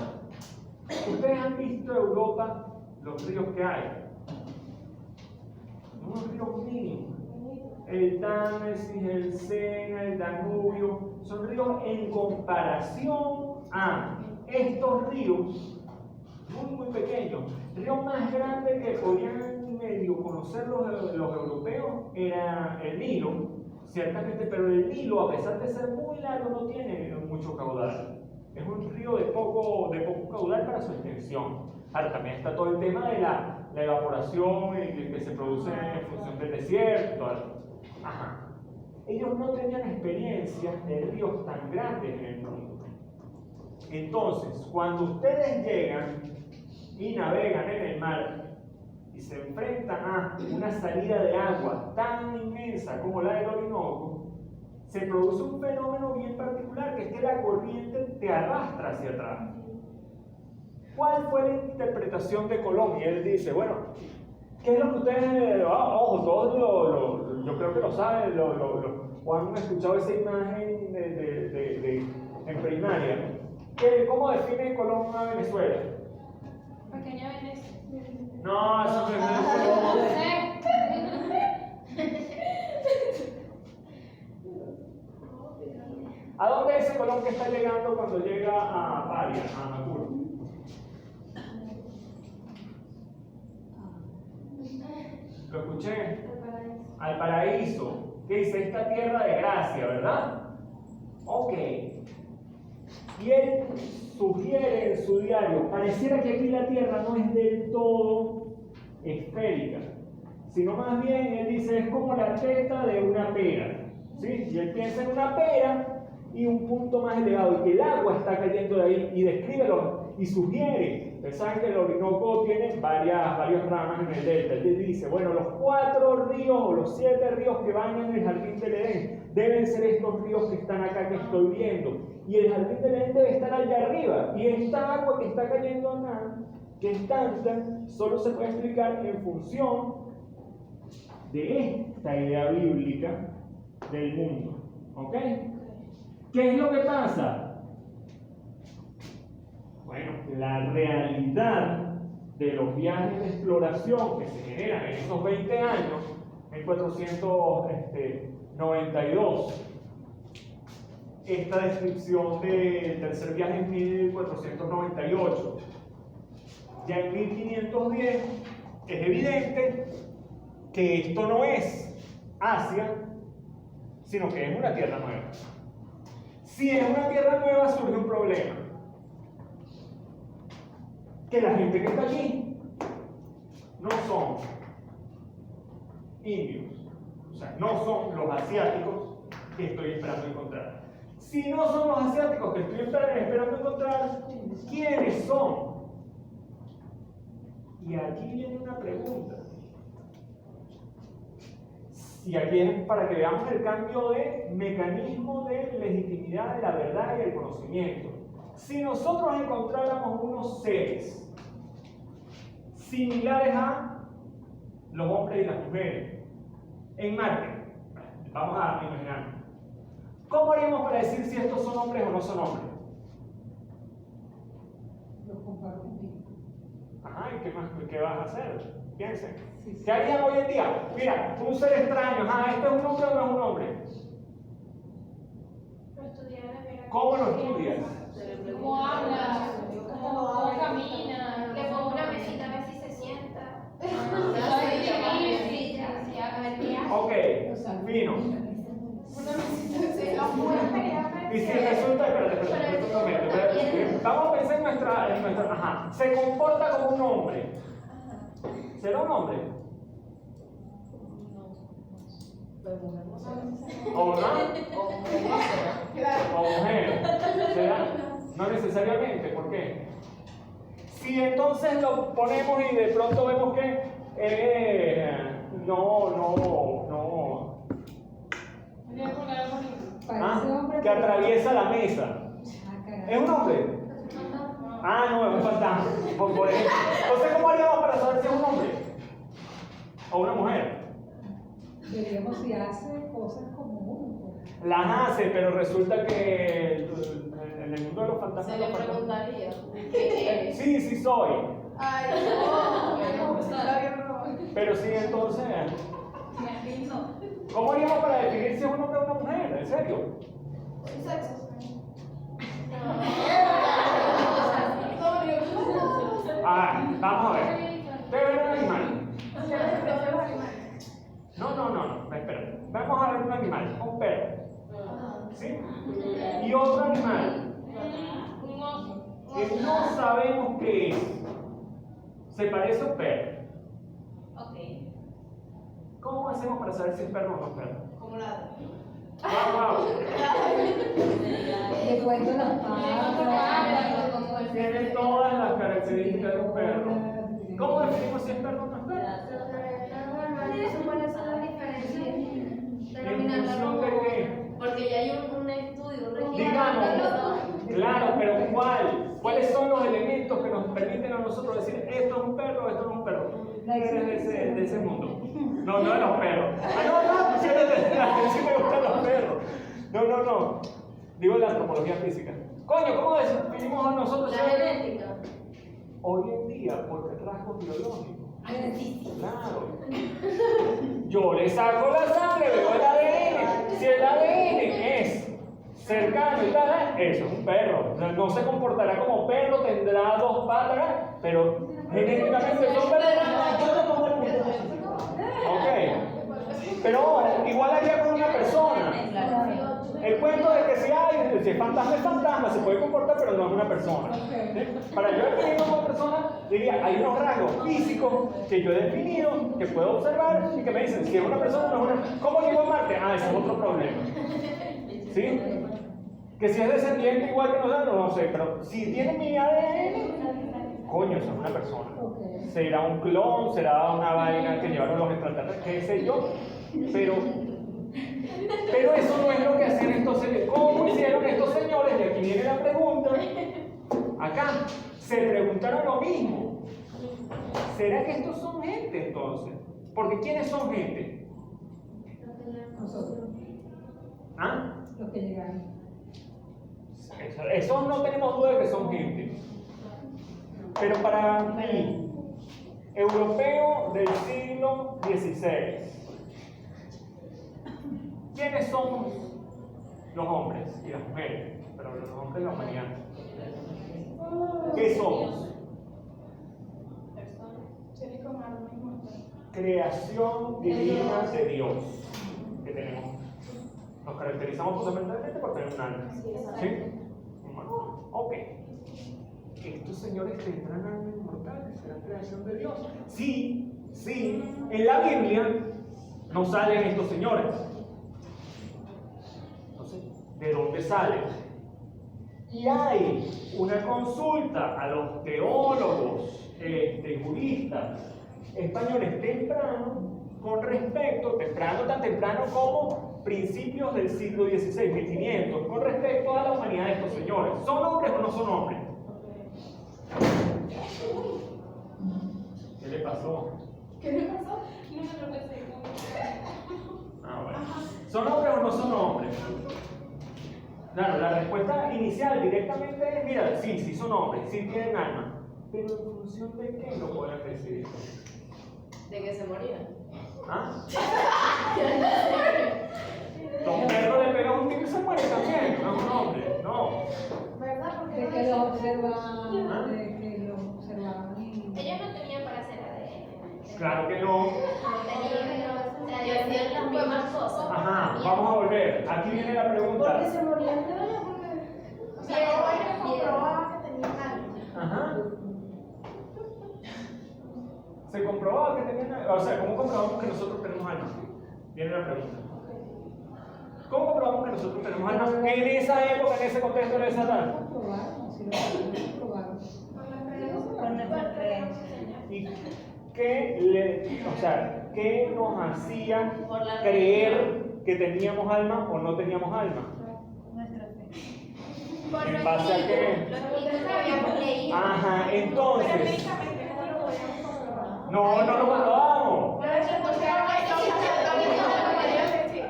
Ustedes han visto en Europa los ríos que hay. Unos ríos mínimos. El Támesis, el Sena, el Danubio, son ríos en comparación a estos ríos muy pequeños. El río más grande que podían medio conocer los europeos era el Nilo, ciertamente, pero el Nilo, a pesar de ser muy largo, no tiene mucho caudal. Es un río de poco caudal para su extensión. Ahora, también está todo el tema de la evaporación que se produce en función del desierto. Ajá. Ellos no tenían experiencia de ríos tan grandes en el mundo. Entonces, cuando ustedes llegan y navegan en el mar y se enfrentan a una salida de agua tan inmensa como la del Orinoco, se produce un fenómeno bien particular, que es que la corriente te arrastra hacia atrás. ¿Cuál fue la interpretación de Colón? Y él dice, bueno, ¿qué es lo que ustedes, ojo, todos yo creo que lo saben, o han escuchado esa imagen en primaria? ¿Cómo define Colón a Venezuela? Pequeña Venecia. No, eso no es No Venezuela. sé. ¿A dónde dice Colón que está llegando cuando llega a Paria, a Macuro? ¿Lo escuché? Al paraíso. ¿Qué dice? Esta tierra de gracia, ¿verdad? Ok. Y él sugiere en su diario, pareciera que aquí la tierra no es del todo esférica, sino más bien él dice, es como la teta de una pera, ¿sí? Y él piensa en una pera y un punto más elevado, y que el agua está cayendo de ahí, y descríbelo, y sugiere. Ustedes saben que el Orinoco tiene varias ramas en el delta. Él dice, bueno, los 4 ríos o los 7 ríos que bañan el jardín del Edén deben ser estos ríos que están acá que estoy viendo. Y el jardín del Edén debe estar allá arriba. Y esta agua que está cayendo acá, que es tanta, solo se puede explicar en función de esta idea bíblica del mundo. ¿Ok? ¿Qué es lo que pasa? Bueno, la realidad de los viajes de exploración que se generan en esos 20 años, en 492, esta descripción del tercer viaje en 1498, ya en 1510 es evidente que esto no es Asia, sino que es una tierra nueva. Si es una tierra nueva, surge un problema. Que la gente que está allí no son indios, o sea, no son los asiáticos que estoy esperando encontrar. Si no son los asiáticos que estoy esperando encontrar, ¿quiénes son? Y aquí viene una pregunta. Y aquí es para que veamos el cambio de mecanismo de legitimidad de la verdad y el conocimiento. Si nosotros encontráramos unos seres similares a los hombres y las mujeres en Marte, vamos a imaginar, ¿cómo haríamos para decir si estos son hombres o no son hombres? Los comparo contigo. Ajá, ¿y qué vas a hacer? Piensen. ¿Qué harían hoy en día? Mira, un ser extraño, ¿este es un hombre o no es un hombre? ¿Cómo lo estudias? ¿Cómo habla? ¿Cómo camina? Le pongo una mesita a ver si se sienta. Ok, fino. Y si resulta, espérate, un momento, vamos a pensar en nuestra, ajá, se comporta como un hombre. ¿Será un hombre? ¿O no? ¿O mujer? ¿Será? No necesariamente, ¿por qué? Si entonces lo ponemos y de pronto vemos que que atraviesa la mesa, ¿es un hombre? Ah, no, es un fantasma. Por ejemplo. Entonces, ¿cómo haríamos para saber si es un hombre o una mujer? Veríamos si hace cosas como uno. Las hace, pero resulta que en el mundo de los fantasmas. Se le preguntaría. Sí, sí soy. Ay, no. Pero sí, entonces. ¿Cómo haríamos para definir si es un hombre o una mujer? ¿En serio? Sus sexos. Ah, vamos a ver. Debe haber un animal. No, espera. Vamos a ver un animal, un perro. ¿Sí? Y otro animal que no sabemos qué es. Se parece a un perro. Ok. ¿Cómo hacemos para saber si es perro o no es perro? ¿Cómo la? Wow. Le cuento las patas. Tiene todas las características de un perro. ¿Cómo definimos si es perro o no es perro? ¿Cuáles son las diferencias? ¿En función de qué? Porque ya hay un estudio, un registro. Digamos, claro, pero ¿cuáles son los elementos que nos permiten a nosotros decir esto es un perro, esto no es un perro? Tú eres de ese mundo. No de los perros. No, si eres de la que sí me gustan los perros. No. Digo la antropología física. Coño, ¿cómo definimos a nosotros? La genética. Hoy en día, por rasgos biológicos. Claro. Yo le saco la sangre, veo el ADN. Si el ADN es cercano y tal, eso es un perro. O sea, no se comportará como perro, tendrá 2 patas, pero genéticamente son perros. Ok. Pero ahora, igual haría con una persona. El cuento de que si es fantasma, se puede comportar, pero no es una persona. ¿Sí? Para yo definir como una persona, diría, hay unos rasgos físicos que yo he definido, que puedo observar y que me dicen si es una persona o no es una. ¿Cómo llego a Marte? Ah, ese es otro problema. ¿Sí? Que si es descendiente igual que nosotros, no sé, pero si tiene mi ADN, coño, eso es una persona. Será un clon, será una vaina que llevaron los extraterrestres, qué sé yo, pero eso no es lo que hacían estos señores. ¿Cómo hicieron estos señores? Y aquí viene la pregunta. Acá se preguntaron lo mismo. ¿Será que estos son gente entonces? Porque ¿quiénes son gente? Nosotros, ¿Ah? los que llegaron. Esos no tenemos duda de que son gente. Pero para mí, europeo del siglo XVI, ¿quiénes somos los hombres y las mujeres? Pero los hombres de la humanidad. ¿Qué somos? Creación divina de Dios que tenemos. Nos caracterizamos fundamentalmente por tener un alma. ¿Sí? Bueno, ok. ¿Estos señores tendrán alma inmortal? ¿Será creación de Dios? Sí. En la Biblia no salen estos señores. Entonces, ¿de dónde salen? Y hay una consulta a los teólogos, juristas españoles temprano, con respecto, tan temprano como principios del siglo XVI, 1500, con respecto a la humanidad de estos señores. ¿Son hombres o no son hombres? ¿Qué le pasó? ¿Qué le pasó? No me tropecé. Bueno. ¿Son hombres o no son hombres? Claro, la respuesta inicial directamente es, mira, sí son hombres, sí tienen alma. Pero en función de qué lo podrán decidir. De que se morían. ¿Ah? Los perros le pegan un tiro y se mueren también, no es un hombre, no. ¿Verdad? Porque De que lo observaban, y... ellos no tenían para hacer ADN. Claro que no. Y hacían las mismas cosas. Ajá, vamos a volver. Aquí viene la pregunta. Porque se morían de verdad, porque... O sea, ellos comprobaban que tenían algo. Ajá. Se comprobaba que tenían alma. O sea, ¿cómo comprobamos que nosotros tenemos alma? Viene la pregunta. ¿Cómo comprobamos que nosotros tenemos alma en esa época, en ese contexto, en esa edad? Comprobaron, si lo comprobaron. Con la O sea, ¿qué nos hacía Por la creer que teníamos alma o no teníamos alma? Nuestra fe. ¿En base a qué? Los libros que habíamos leído. Ajá, Pero entonces. médicamente no lo podíamos comprobar. No lo comprobamos. Pero eso encontraron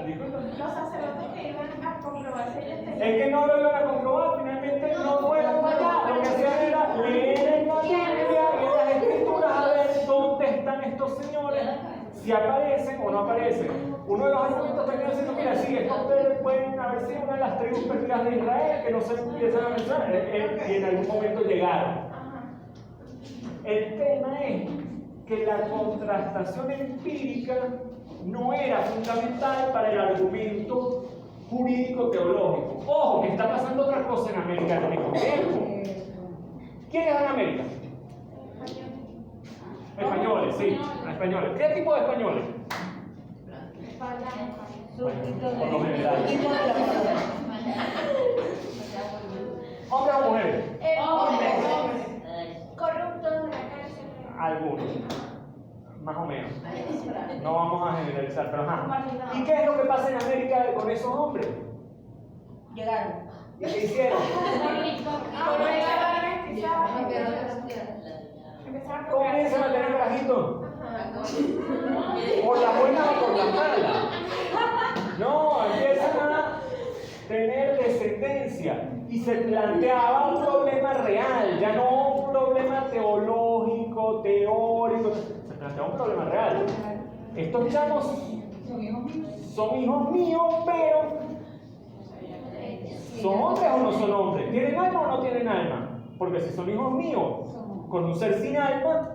Disculpa. los sacerdotes que iban a comprobar si ellos tenían. Es que no lo iban a comprobar, finalmente no fueron para allá. Lo que hacían era leer en la Biblia y en las escrituras a ver dónde están estos señores, si aparecen o no aparecen. Uno de los argumentos termina diciendo, mira, sí, estos pueden haber sido una de las tribus perdidas de Israel que no se empiezan a mencionar y en algún momento llegaron. El tema es que la contrastación empírica no era fundamental para el argumento jurídico-teológico. Ojo, que está pasando otra cosa en América al mismo tiempo. ¿Quiénes en América? Españoles, sí, españoles. ¿Qué tipo de españoles? Súbditos Por lo general. súbditos de la corona. ¿Hombres o mujeres? Hombres. Corruptos de la cárcel. Algunos. Más o menos. No vamos a generalizar, pero ajá. ¿Y qué es lo que pasa en América con esos hombres? Llegaron. ¿Y qué hicieron? Comienzan a tener carajitos. Por la buena o por la mala. No, empiezan a tener descendencia. Y se planteaba un problema real, ya no un problema teológico, teórico. Se planteaba un problema real. Estos chamos son hijos míos, pero ¿son hombres o no son hombres? ¿Tienen alma o no tienen alma? Porque si son hijos míos, con un ser sin alma,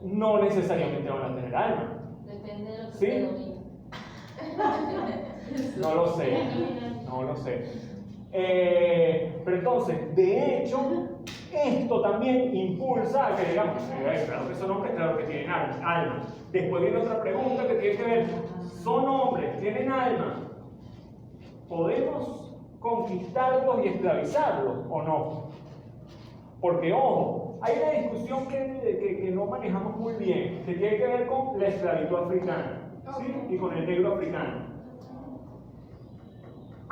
no necesariamente van a tener alma. Depende de lo que ¿Sí? te domine. No lo sé, no lo sé. Pero entonces, de hecho, esto también impulsa a que digamos, claro que son hombres, claro que tienen alma. Después viene otra pregunta que tiene que ver, ¿son hombres, tienen alma? ¿Podemos conquistarlos y esclavizarlos o no? Porque, ojo, hay una discusión que no manejamos muy bien, que tiene que ver con la esclavitud africana, ¿sí? Y con el negro africano.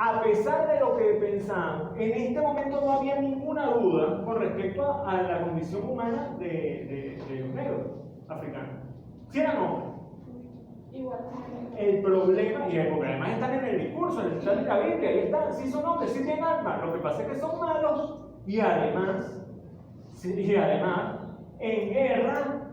A pesar de lo que pensamos, en este momento no había ninguna duda con respecto a la condición humana de los negros africanos. Si eran hombres. El problema, y porque además están en el discurso, están en la Biblia, ahí están, sí son hombres, sí tienen alma, lo que pasa es que son malos y además en guerra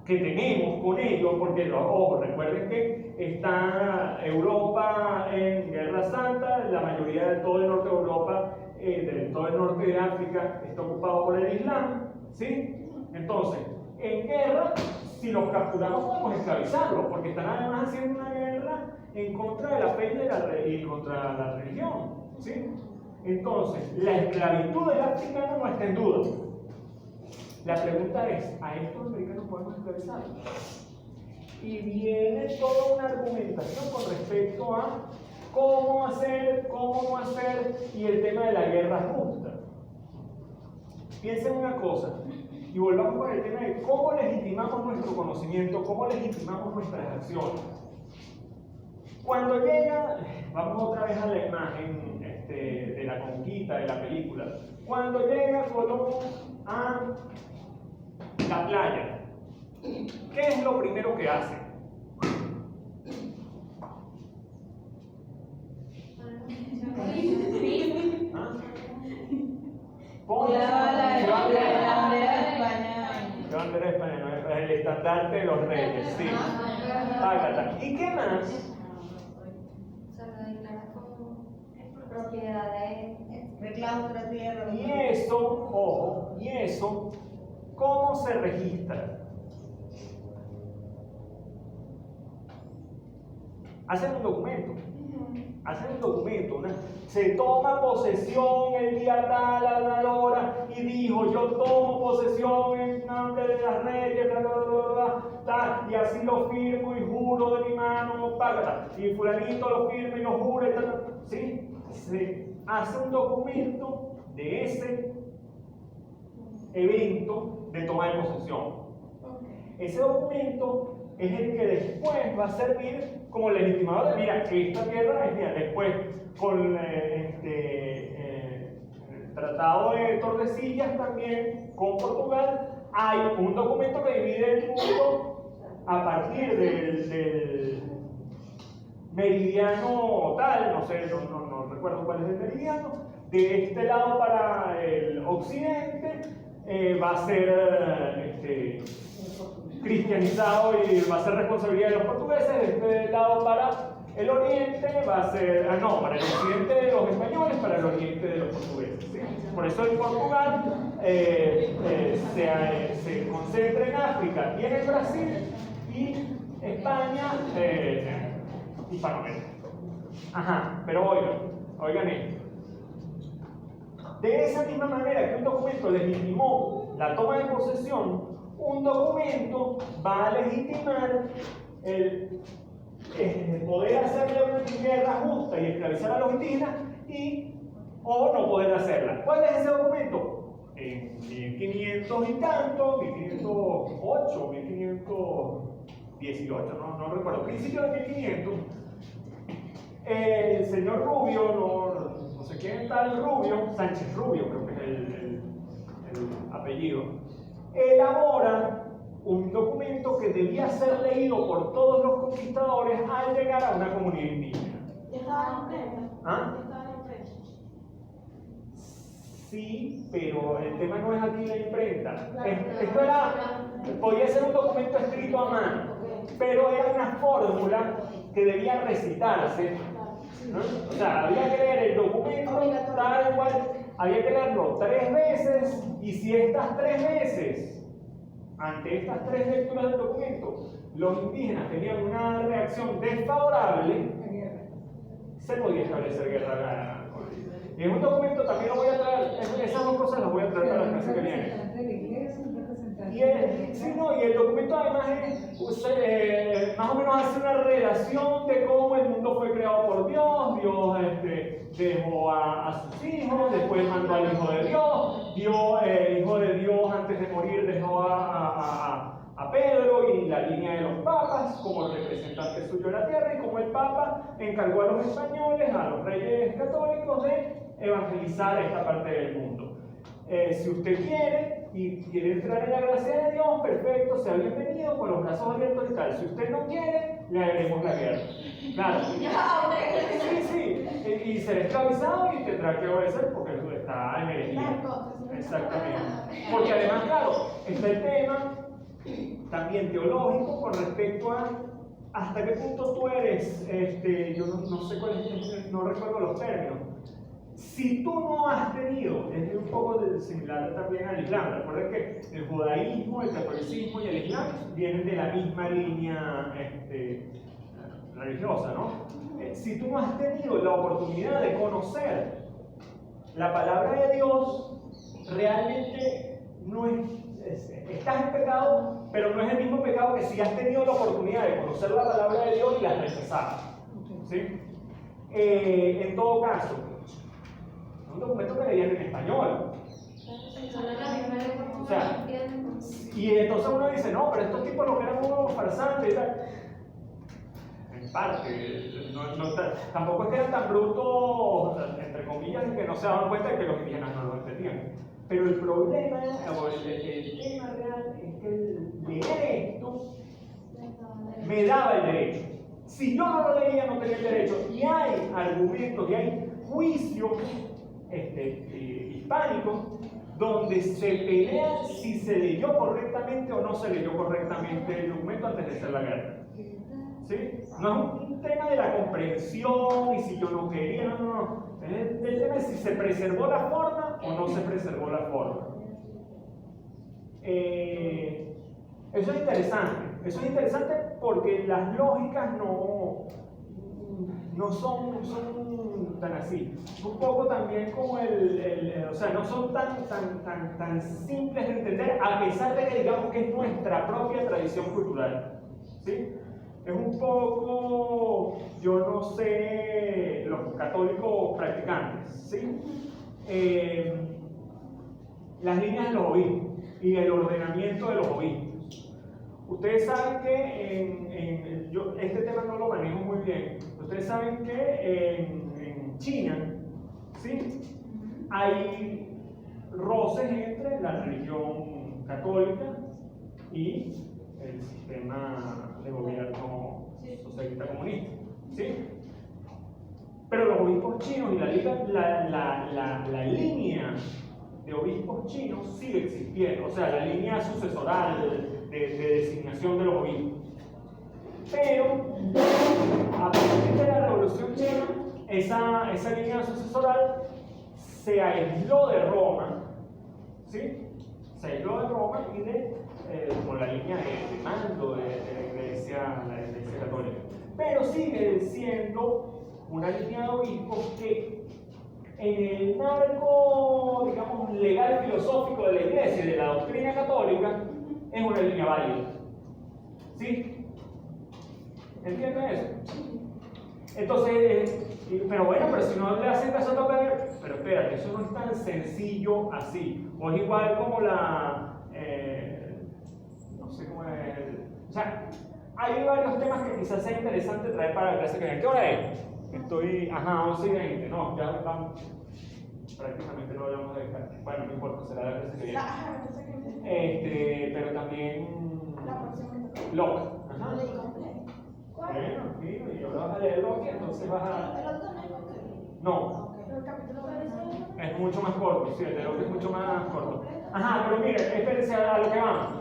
que tenemos con ellos, porque ojo, recuerden que está Europa en Guerra Santa, la mayoría de todo el norte de Europa, de todo el norte de África está ocupado por el Islam, ¿sí? Entonces, en guerra, si los capturamos podemos esclavizarlos, porque están además haciendo una guerra en contra de la fe y contra la religión, ¿sí? Entonces, la esclavitud del africano no está en duda. La pregunta es, ¿a estos americanos podemos esclavizar? Y viene toda una argumentación con respecto a cómo hacer, cómo no hacer, y el tema de la guerra justa. Piensen una cosa, y volvamos con el tema de cómo legitimamos nuestro conocimiento, cómo legitimamos nuestras acciones. Cuando llega, vamos otra vez a la imagen de la conquista, de la película. Cuando llega Colón a la playa, ¿qué es lo primero que hace? ¿Ah? Pone La bandera de España. la bandera de España, ¿no? El estandarte de los reyes, sí. Ágata. ¿Y qué más? Se lo declara como propiedades. Reclamo de la tierra. Y eso, ojo, y eso, ¿cómo se registra? Hacen un documento. Se toma posesión el día tal, a la hora, y dijo, yo tomo posesión en nombre de las reyes, bla, bla, bla, bla, tal, y así lo firmo y juro de mi mano, págata, y fulanito lo firma y lo jura, y tal, ¿sí? Se hace un documento de ese evento de toma de posesión. Ese documento es el que después va a servir como legitimador de, mira, que esta tierra es mía. Después, con el Tratado de Tordesillas también, con Portugal, hay un documento que divide el mundo a partir del meridiano tal, no sé, no recuerdo cuál es el meridiano, de este lado para el occidente va a ser cristianizado y va a ser responsabilidad de los portugueses, de este lado para el oriente va a ser, para el occidente de los españoles, para el oriente de los portugueses. ¿Sí? Por eso en Portugal se concentra en África y en el Brasil, y España Hispanoamérica. Ajá, pero oigan esto. De esa misma manera que un documento legitimó la toma de posesión, un documento va a legitimar el poder hacerle una guerra justa y esclavizar a los indígenas o no poder hacerla. ¿Cuál es ese documento? En 1500 y tanto, 1508, 1518, no recuerdo, principio de 1500, el señor Rubio, no sé quién tal Rubio, Sánchez Rubio creo que es el apellido, elabora un documento que debía ser leído por todos los conquistadores al llegar a una comunidad indígena. ¿Ya estaban impresos? ¿Ah? ¿Ya estaban impresos? Sí, pero el tema no es aquí la imprenta. Esto podía ser un documento escrito a mano, pero era una fórmula que debía recitarse, ¿no? O sea, había que leer el documento tal cual, había que leerlo 3 veces, y si estas 3 veces, ante estas 3 lecturas del documento, los indígenas tenían una reacción desfavorable, se podía establecer guerra. Y en un documento también lo voy a traer, esas 2 cosas las voy a traer para la clase que viene. Y el documento además más o menos hace una relación de cómo el mundo fue creado por Dios. Dios dejó a sus hijos, después mandó al Hijo de Dios, el Hijo de Dios antes de morir dejó a Pedro y la línea de los papas como representante suyo en la tierra, y como el Papa encargó a los españoles, a los reyes católicos, de evangelizar esta parte del mundo. Si usted quiere y quiere entrar en la gracia de Dios, perfecto, sea bienvenido, con los brazos abiertos y tal. Si usted no quiere, le haremos la guerra. Claro. Sí, y será esclavizado y tendrá que obedecer porque está en herejía. Exactamente. Porque además, claro, está el tema también teológico con respecto a hasta qué punto tú eres, yo no sé cuál es, no recuerdo los términos. Si tú no has tenido, es un poco similar también al Islam. Recuerden que el judaísmo, el catolicismo y el Islam vienen de la misma línea religiosa, ¿no? Si tú no has tenido la oportunidad de conocer la palabra de Dios, realmente no estás en pecado, pero no es el mismo pecado que si has tenido la oportunidad de conocer la palabra de Dios y la has rechazado. ¿Sí? En todo caso, un documento que leían en español. O sea, y entonces uno dice, no, pero estos tipos lo que eran unos farsantes y tal. En parte, tampoco es que eran tan brutos, entre comillas, que no se daban cuenta de que los indígenas no lo entendían. Pero el problema, o el tema real, es que el leer esto me daba el derecho. Si yo no lo leía, no tenía el derecho. Y hay argumentos, y hay juicios hispánicos donde se pelea si se leyó correctamente o no se leyó correctamente el documento antes de hacer la guerra. ¿Sí? No es un tema de la comprensión y si yo no quería, no. El tema es si se preservó la forma o no se preservó la forma. Eso es interesante porque las lógicas no son tan así. Un poco también como o sea, no son tan simples de entender, a pesar de que digamos que es nuestra propia tradición cultural. ¿Sí? Es un poco, yo no sé, los católicos practicantes, ¿sí? Las líneas de los obispos y el ordenamiento de los obispos. ustedes saben que yo este tema no lo manejo muy bien. Ustedes saben que en China, ¿sí? Hay roces entre la religión católica y el sistema de gobierno socialista comunista, ¿sí? Pero los obispos chinos y la línea de obispos chinos sigue existiendo, o sea, la línea sucesoral de designación de los obispos. Pero a partir de la Revolución China, esa línea sucesoral se aisló de Roma, ¿sí? Se aisló de Roma y como la línea de mando de la Iglesia Católica. Pero sigue siendo una línea de obispos que en el marco, digamos, legal filosófico de la Iglesia y de la doctrina católica es una línea válida. ¿Sí? ¿Entienden eso? Entonces, pero bueno, pero si no le hacen caso a tocar, pero espérate, eso no es tan sencillo así. O es igual como no sé cómo es. O sea, hay varios temas que quizás sea interesante traer para la clase que viene. ¿Qué hora es? Estoy, 11:20, no, ya vamos. Prácticamente no hablamos de dejar. Bueno, no importa, será la clase que viene. Pero también. Locke. Ajá. Bueno, sí, y ahora vas a leer Locke, entonces vas a. No. Es mucho más corto, sí, el de Locke es mucho más corto. Ajá, pero mire, espérense a lo que vamos.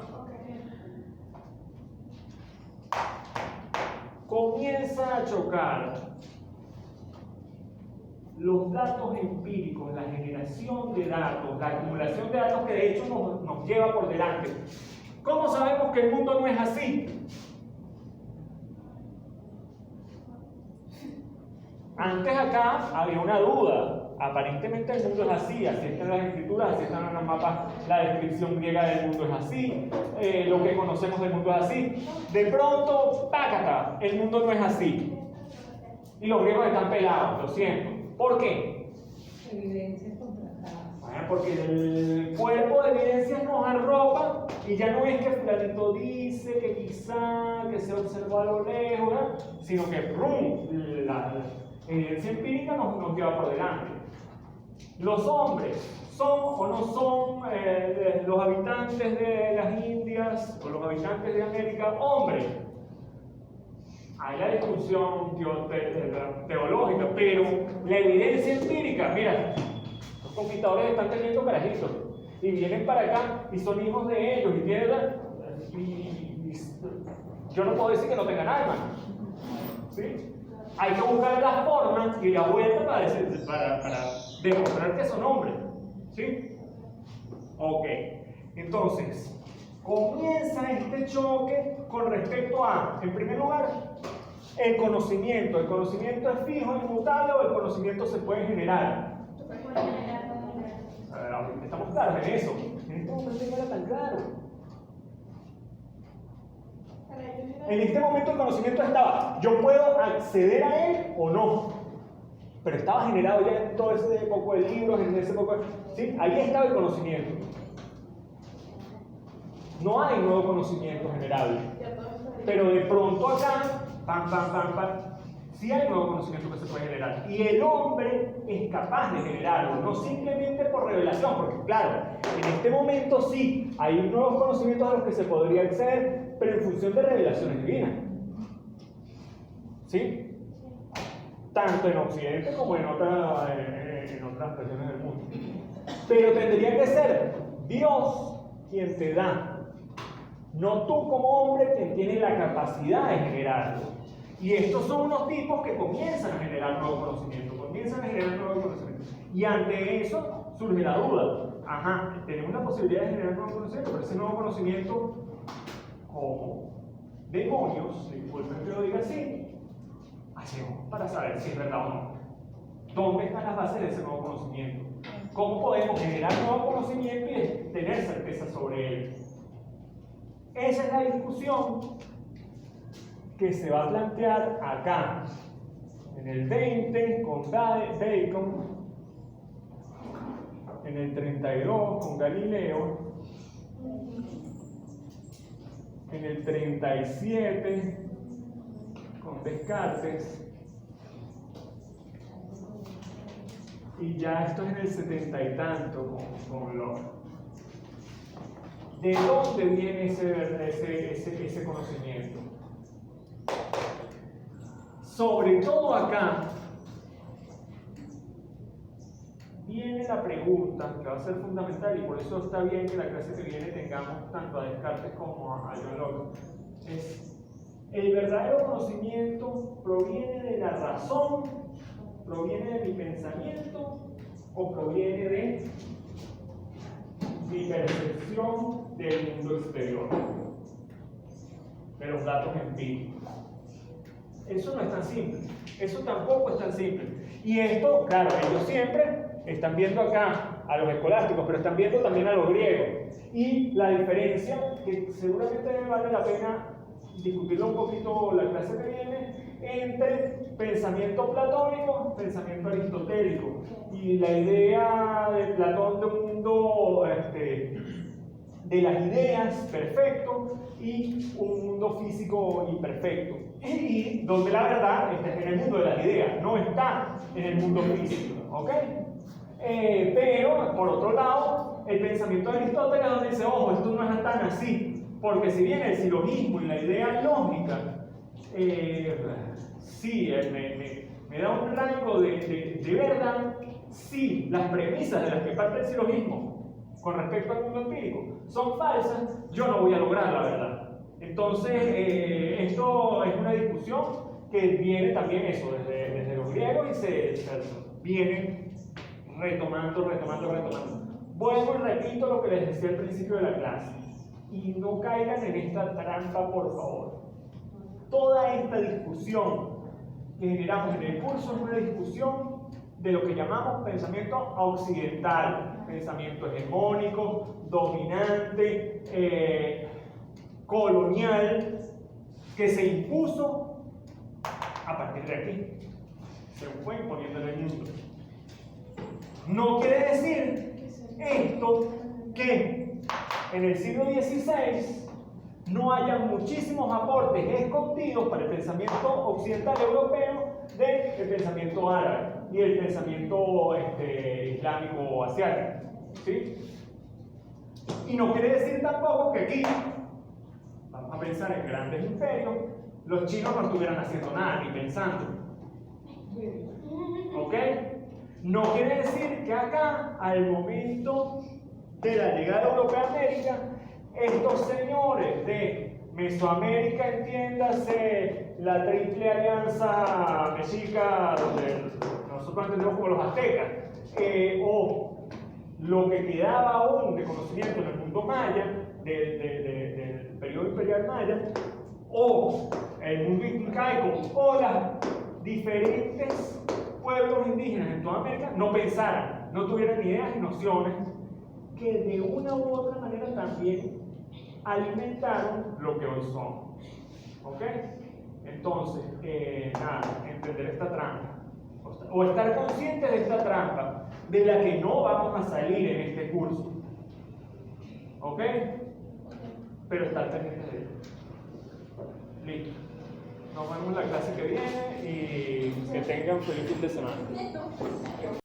Comienza a chocar los datos empíricos, la generación de datos, la acumulación de datos que de hecho nos lleva por delante. ¿Cómo sabemos que el mundo no es así? Antes acá había una duda. Aparentemente el mundo es así están las escrituras, así están los mapas, la descripción griega del mundo es así, lo que conocemos del mundo es así. De pronto, ¡pácata! El mundo no es así. Y los griegos están pelados, lo siento. ¿Por qué? Evidencias contrastadas. Bueno, porque el cuerpo de evidencias nos arropa y ya no es que fulanito dice que quizá, que se observó a lo lejos, ¿verdad? Sino que la evidencia empírica nos lleva por delante. Los hombres son o no son los habitantes de las Indias o los habitantes de América hombres. Hay la discusión teológica, pero la evidencia empírica, mira, los conquistadores están teniendo carajitos y vienen para acá y son hijos de ellos y tienen y yo no puedo decir que no tengan alma, ¿sí? Hay que buscar la forma y la vuelta para demostrar que son hombres, ¿sí? Ok, entonces comienza este choque con respecto a, en primer lugar, el conocimiento. ¿El conocimiento es fijo, inmutable o el conocimiento se puede generar? Estamos claros en eso. En este momento no era tan claro. En este momento el conocimiento estaba, yo puedo acceder a él o no, pero estaba generado ya en todo ese poco de libros, en ese poco de... ¿sí? Ahí estaba el conocimiento. No hay nuevo conocimiento generable, pero de pronto acá, sí hay nuevo conocimiento que se puede generar. Y el hombre es capaz de generarlo, no simplemente por revelación, porque claro, en este momento sí, hay nuevos conocimientos a los que se podría acceder, pero en función de revelaciones divinas. ¿Sí? Tanto en Occidente como en otras regiones del mundo. Pero tendría que ser Dios quien te da, no tú como hombre quien tiene la capacidad de generarlo. Y estos son unos tipos que comienzan a generar nuevo conocimiento, y ante eso surge la duda. Ajá, tenemos la posibilidad de generar nuevo conocimiento, pero ese nuevo conocimiento, como demonios, disculpen que lo diga así, hacemos para saber si es verdad o no. ¿Dónde están las bases de ese nuevo conocimiento? ¿Cómo podemos generar nuevo conocimiento y tener certeza sobre él? Esa es la discusión que se va a plantear acá, en el 20 con Bacon, en el 32 con Galileo, en en el 37 con Descartes. Y ya esto es en el 70 y tanto con Locke. ¿De dónde viene ese conocimiento? Sobre todo acá viene la pregunta que va a ser fundamental, y por eso está bien que la clase que viene tengamos tanto a Descartes como a John Locke. Es: ¿el verdadero conocimiento proviene de la razón, proviene de mi pensamiento o proviene de mi percepción del mundo exterior, de los datos empíricos? Eso no es tan simple, eso tampoco es tan simple. Y esto, claro, ellos siempre están viendo acá a los escolásticos, pero están viendo también a los griegos. Y la diferencia, que seguramente vale la pena discutirlo un poquito la clase que viene, entre pensamiento platónico y pensamiento aristotélico. Y la idea de Platón de un mundo de las ideas perfecto y un mundo físico imperfecto. Y donde la verdad está en el mundo de las ideas, no está en el mundo físico. ¿Ok? Pero, por otro lado, el pensamiento de Aristóteles donde dice: ojo, esto no es tan así, porque si bien el silogismo y la idea lógica sí me da un rango de verdad, sí, las premisas de las que parte el silogismo con respecto al mundo empírico son falsas, yo no voy a lograr la verdad. Entonces, esto es una discusión que viene también eso desde los griegos y se viene retomando. Vuelvo y repito lo que les decía al principio de la clase, y no caigan en esta trampa, por favor. Toda esta discusión que generamos en el curso es una discusión de lo que llamamos pensamiento occidental, pensamiento hegemónico, dominante, colonial, que se impuso a partir de aquí, se fue imponiendo en el mundo. No quiere decir esto que en el siglo XVI no haya muchísimos aportes escondidos para el pensamiento occidental europeo del pensamiento árabe y el pensamiento islámico asiático, ¿sí? Y no quiere decir tampoco que aquí, vamos a pensar en grandes imperios, los chinos no estuvieran haciendo nada ni pensando. ¿Ok? No quiere decir que acá, al momento de la llegada europea a América, estos señores de Mesoamérica, entiéndase la triple alianza mexica, donde nosotros entendemos como los aztecas, o lo que quedaba aún de conocimiento en el mundo maya, del periodo imperial maya, o el mundo incaico, o las diferentes pueblos indígenas en toda América, no pensaran, no tuvieran ideas y nociones que de una u otra manera también alimentaron lo que hoy somos. ¿Ok? Entonces, nada, entender esta trampa, o estar conscientes de esta trampa, de la que no vamos a salir en este curso. ¿Ok? Pero estar pendientes de ello. Listo. Nos vemos en la clase que viene y que tengan feliz fin de semana.